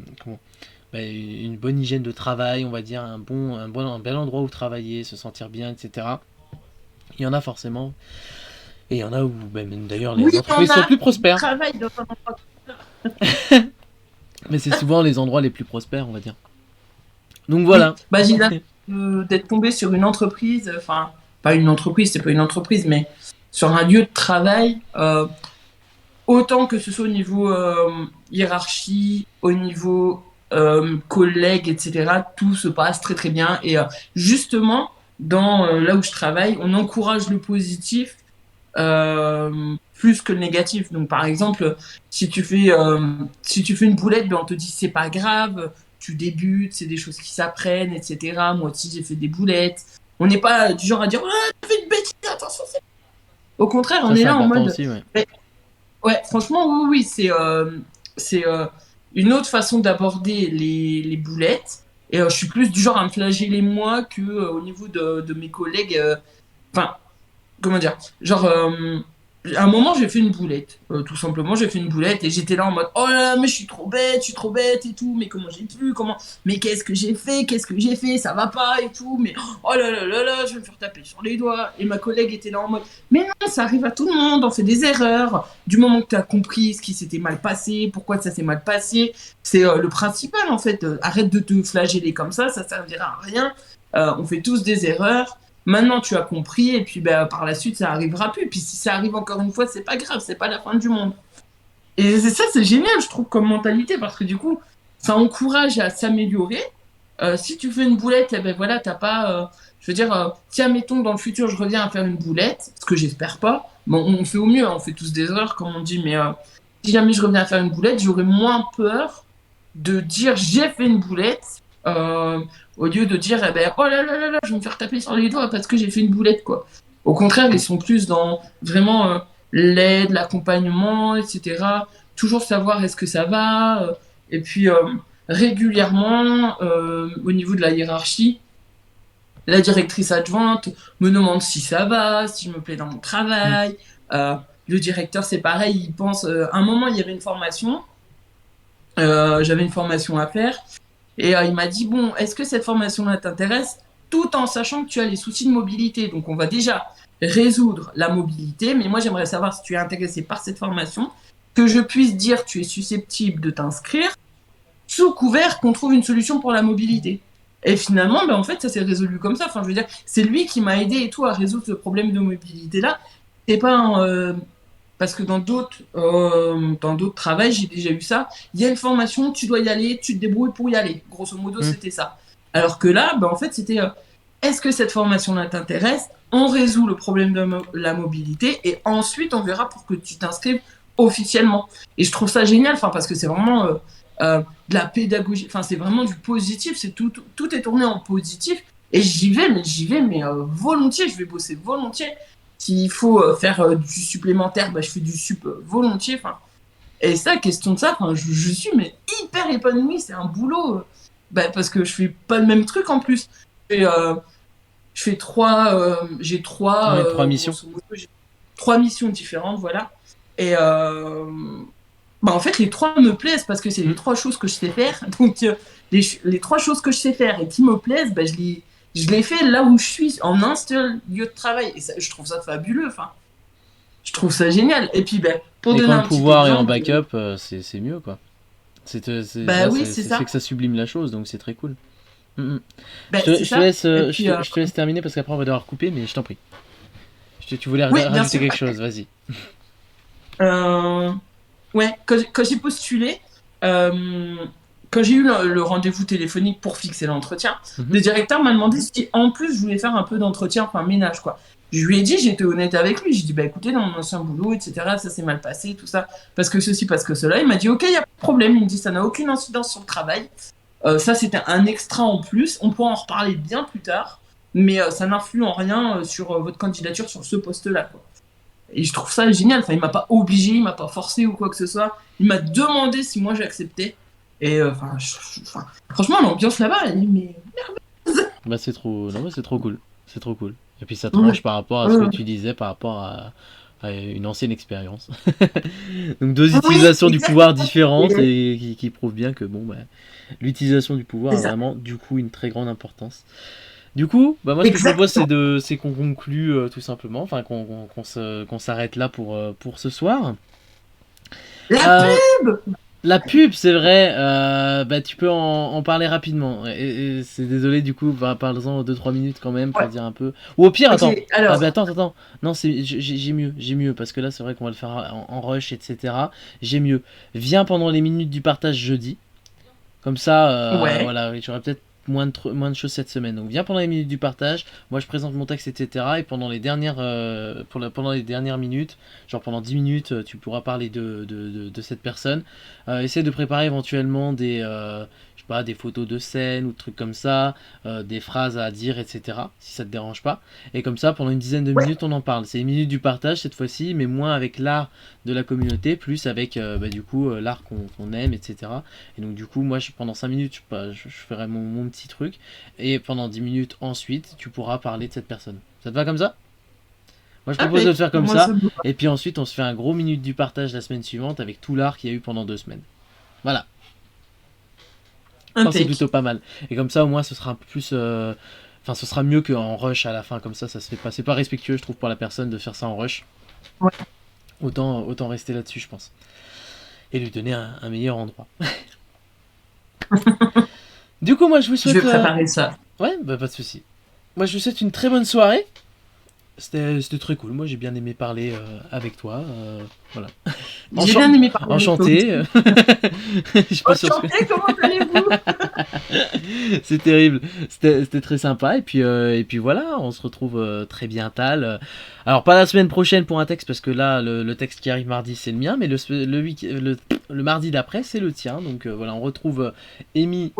une bonne hygiène de travail, on va dire, un bel endroit où travailler, se sentir bien, etc. Il y en a forcément. Et il y en a où, d'ailleurs, les entreprises sont plus prospères. Mais c'est souvent les endroits les plus prospères, on va dire. Donc voilà. Bah, j'ai d'être tombé sur une entreprise, enfin, pas une entreprise, c'est pas une entreprise, mais sur un lieu de travail, autant que ce soit au niveau hiérarchie, au niveau collègues, etc., tout se passe très très bien. Et justement, là où je travaille, on encourage le positif plus que le négatif. Donc par exemple, si tu fais une boulette, ben, on te dit c'est pas grave, tu débutes, c'est des choses qui s'apprennent, etc. Moi aussi j'ai fait des boulettes. On n'est pas du genre à dire tu fais une bêtise, attention. Au contraire, on est là en mode aussi, ouais. Ouais, franchement, oui, c'est une autre façon d'aborder les boulettes. Et je suis plus du genre à me flageller moi que au niveau de mes collègues. Enfin, comment dire? Genre, à un moment, j'ai fait une boulette. Tout simplement, j'ai fait une boulette et j'étais là en mode oh là là, mais je suis trop bête et tout. Mais comment j'ai pu? Mais qu'est-ce que j'ai fait? Ça va pas et tout. Mais oh là là là là, je vais me faire taper sur les doigts. Et ma collègue était là en mode mais non, ça arrive à tout le monde, on fait des erreurs. Du moment que tu as compris ce qui s'était mal passé, pourquoi ça s'est mal passé, c'est le principal en fait. Arrête de te flageller comme ça servira à rien. On fait tous des erreurs. Maintenant, tu as compris, et puis par la suite, ça arrivera plus. Puis si ça arrive encore une fois, c'est pas grave, c'est pas la fin du monde. Et ça, c'est génial, je trouve, comme mentalité, parce que du coup, ça encourage à s'améliorer. Si tu fais une boulette, eh ben voilà, t'as pas. Je veux dire, si admettons dans le futur, je reviens à faire une boulette, ce que j'espère pas. Bon, on fait au mieux, hein, on fait tous des erreurs, comme on dit, mais si jamais je reviens à faire une boulette, j'aurais moins peur de dire j'ai fait une boulette. Au lieu de dire oh là là là là, je vais me faire taper sur les doigts parce que j'ai fait une boulette, quoi. Au contraire, ils sont plus dans vraiment l'aide, l'accompagnement, etc. Toujours savoir est-ce que ça va, et puis régulièrement au niveau de la hiérarchie, la directrice adjointe me demande si ça va, si je me plais dans mon travail. Le directeur, c'est pareil, il pense à un moment il y avait une formation, j'avais une formation à faire. Et il m'a dit, bon, est-ce que cette formation-là t'intéresse, tout en sachant que tu as les soucis de mobilité. Donc, on va déjà résoudre la mobilité. Mais moi, j'aimerais savoir si tu es intéressé par cette formation, que je puisse dire tu es susceptible de t'inscrire, sous couvert qu'on trouve une solution pour la mobilité. Et finalement, en fait, ça s'est résolu comme ça. Enfin, je veux dire, c'est lui qui m'a aidé et tout à résoudre ce problème de mobilité-là. C'est pas parce que dans d'autres travails, j'ai déjà eu ça. Il y a une formation, tu dois y aller, tu te débrouilles pour y aller. Grosso modo, c'était ça. Alors que là, en fait, c'était est-ce que cette formation-là t'intéresse? On résout le problème de la mobilité et ensuite, on verra pour que tu t'inscrives officiellement. Et je trouve ça génial, parce que c'est vraiment de la pédagogie. Enfin, c'est vraiment du positif. C'est tout est tourné en positif. Et j'y vais, mais volontiers. Je vais bosser volontiers. S'il faut faire du supplémentaire, je fais du sup volontiers. Et ça, question de ça, je suis hyper épanouie. C'est un boulot. Parce que je fais pas le même truc en plus. J'ai trois missions. J'ai 3 missions différentes, voilà. Et en fait, les 3 me plaisent parce que c'est les 3 choses que je sais faire. Donc, les 3 choses que je sais faire et qui me plaisent, je l'ai fait là où je suis, en un seul lieu de travail. Et ça, je trouve ça fabuleux. Je trouve ça génial. Et puis, pour donner un pouvoir et en backup, c'est mieux, quoi. C'est ça. que ça sublime la chose, donc c'est très cool. Je te laisse terminer parce qu'après on va devoir couper, mais je t'en prie. Tu voulais rajouter quelque chose, vas-y. Ouais, quand j'ai postulé, quand j'ai eu le rendez-vous téléphonique pour fixer l'entretien, le directeur m'a demandé si en plus je voulais faire un peu d'entretien, ménage, quoi. Je lui ai dit, j'étais honnête avec lui, j'ai dit écoutez, dans mon ancien boulot, etc., ça s'est mal passé, tout ça, parce que ceci, parce que cela. Il m'a dit ok, il n'y a pas de problème. Il me dit ça n'a aucune incidence sur le travail. Ça, c'était un extra en plus. On pourra en reparler bien plus tard, mais ça n'influe en rien sur votre candidature sur ce poste-là, quoi. Et je trouve ça génial. Il m'a pas obligé, il m'a pas forcé ou quoi que ce soit. Il m'a demandé si moi j'acceptais. Et franchement, l'ambiance là-bas, elle est merveilleuse. C'est trop cool. C'est trop cool. Et puis ça tranche par rapport à ce que tu disais, par rapport à une ancienne expérience. Donc 2 utilisations du pouvoir différentes et qui prouvent bien que l'utilisation du pouvoir a vraiment du coup une très grande importance. Du coup, moi ce que je propose c'est qu'on conclue tout simplement, qu'on s'arrête là pour ce soir. La pub. La pub, c'est vrai, bah, tu peux en parler rapidement. Et c'est désolé, du coup, bah, parle-en 2-3 minutes quand même pour dire un peu. Ou au pire, Ok, attends. alors. Ah, bah, attends. Non, j'ai mieux, parce que là, c'est vrai qu'on va le faire en rush, etc. J'ai mieux. Viens pendant les minutes du partage jeudi. Comme ça, Ouais. voilà, j'aurai peut-être moins de choses cette semaine. Donc viens pendant les minutes du partage, moi je présente mon texte, etc. Et pendant les dernières, pendant les dernières minutes, genre pendant 10 minutes, tu pourras parler de cette personne. Essaie de préparer éventuellement je sais pas, des photos de scène ou trucs comme ça, des phrases à dire, etc. Si ça te dérange pas. Et comme ça, pendant une dizaine de minutes, on en parle. C'est les minutes du partage cette fois-ci, mais moins avec l'art de la communauté, plus avec bah, du coup l'art qu'on aime, etc. Et donc du coup, moi, pendant 5 minutes, je ferai mon petit truc. Et pendant 10 minutes ensuite, tu pourras parler de cette personne. Ça te va comme ça? Moi, je propose de le faire comme Moi, ça. me va. Et puis ensuite, on se fait un gros minute du partage la semaine suivante avec tout l'art qu'il y a eu pendant 2 semaines. Voilà. Je pense que c'est plutôt pas mal. Et comme ça, au moins, ce sera un peu plus... Enfin, ce sera mieux qu'en rush à la fin. Comme ça se fait pas. C'est pas respectueux, je trouve, pour la personne de faire ça en rush. Ouais. Autant rester là-dessus, je pense. Et lui donner un meilleur endroit. Du coup, moi, je vous souhaite... Je vais préparer ça. Ouais, bah pas de souci. Moi, je vous souhaite une très bonne soirée. C'était très cool. Moi, j'ai bien aimé parler avec toi. Voilà. J'ai bien aimé parler Enchanté. Je suis pas sûr que- Enchanté, comment allez-vous? C'est terrible. C'était très sympa. Et puis voilà, on se retrouve très bientôt. Alors, pas la semaine prochaine pour un texte, parce que là, le texte qui arrive mardi, c'est le mien. Mais le mardi d'après, c'est le tien. Donc voilà, on retrouve Amy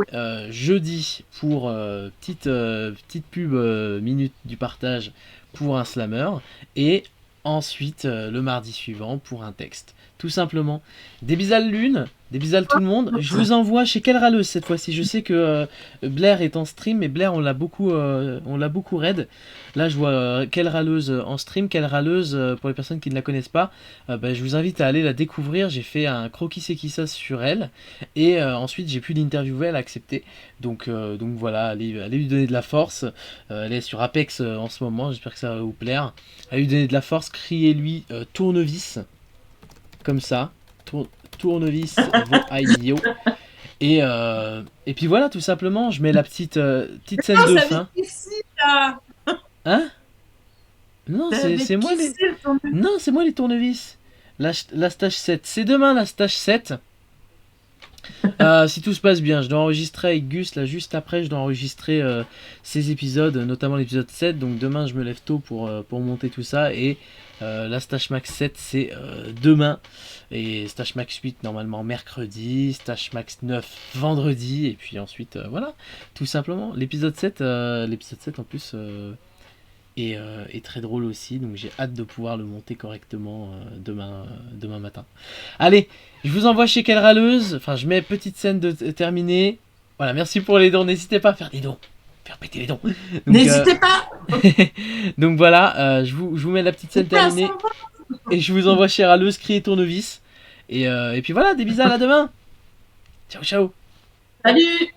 jeudi pour petite pub minute du partage pour un slammer. Et ensuite, le mardi suivant pour un texte. Tout simplement. Des bisales lune, des bisales tout le monde. Je vous envoie chez quelle râleuse cette fois-ci. Je sais que Blair est en stream, mais Blair on l'a beaucoup raid. Là je vois quelle râleuse en stream, quelle râleuse pour les personnes qui ne la connaissent pas. Bah, je vous invite à aller la découvrir. J'ai fait un croquis c'est qui ça sur elle et ensuite j'ai pu l'interviewer, elle a accepté. Donc voilà, allez lui donner de la force. Elle est sur Apex en ce moment. J'espère que ça va vous plaire. Allez lui donner de la force. Criez-lui tournevis. Comme ça, tournevis vos IDO. Et puis voilà, tout simplement, je mets la petite scène de fin. Hein? Non, c'est moi les... Non, c'est moi les tournevis. La stage 7. C'est demain la stage 7. Si tout se passe bien, je dois enregistrer avec Gus, là juste après, je dois enregistrer ces épisodes, notamment l'épisode 7. Donc demain, je me lève tôt pour monter tout ça. Et la Stage Max 7, c'est demain. Et Stage Max 8, normalement mercredi. Stage Max 9, vendredi. Et puis ensuite, voilà, tout simplement. L'épisode 7 en plus est très drôle aussi. Donc j'ai hâte de pouvoir le monter correctement demain matin. Allez, je vous envoie chez quelle râleuse. Enfin, je mets petite scène de terminée. Voilà, merci pour les dons. N'hésitez pas à faire des dons. Faire péter les dons. N'hésitez pas. Donc voilà, je vous mets la petite scène terminée. Et je vous envoie chez râleuse, crier tournevis. Et puis voilà, des bisous à demain. Ciao, ciao. Salut.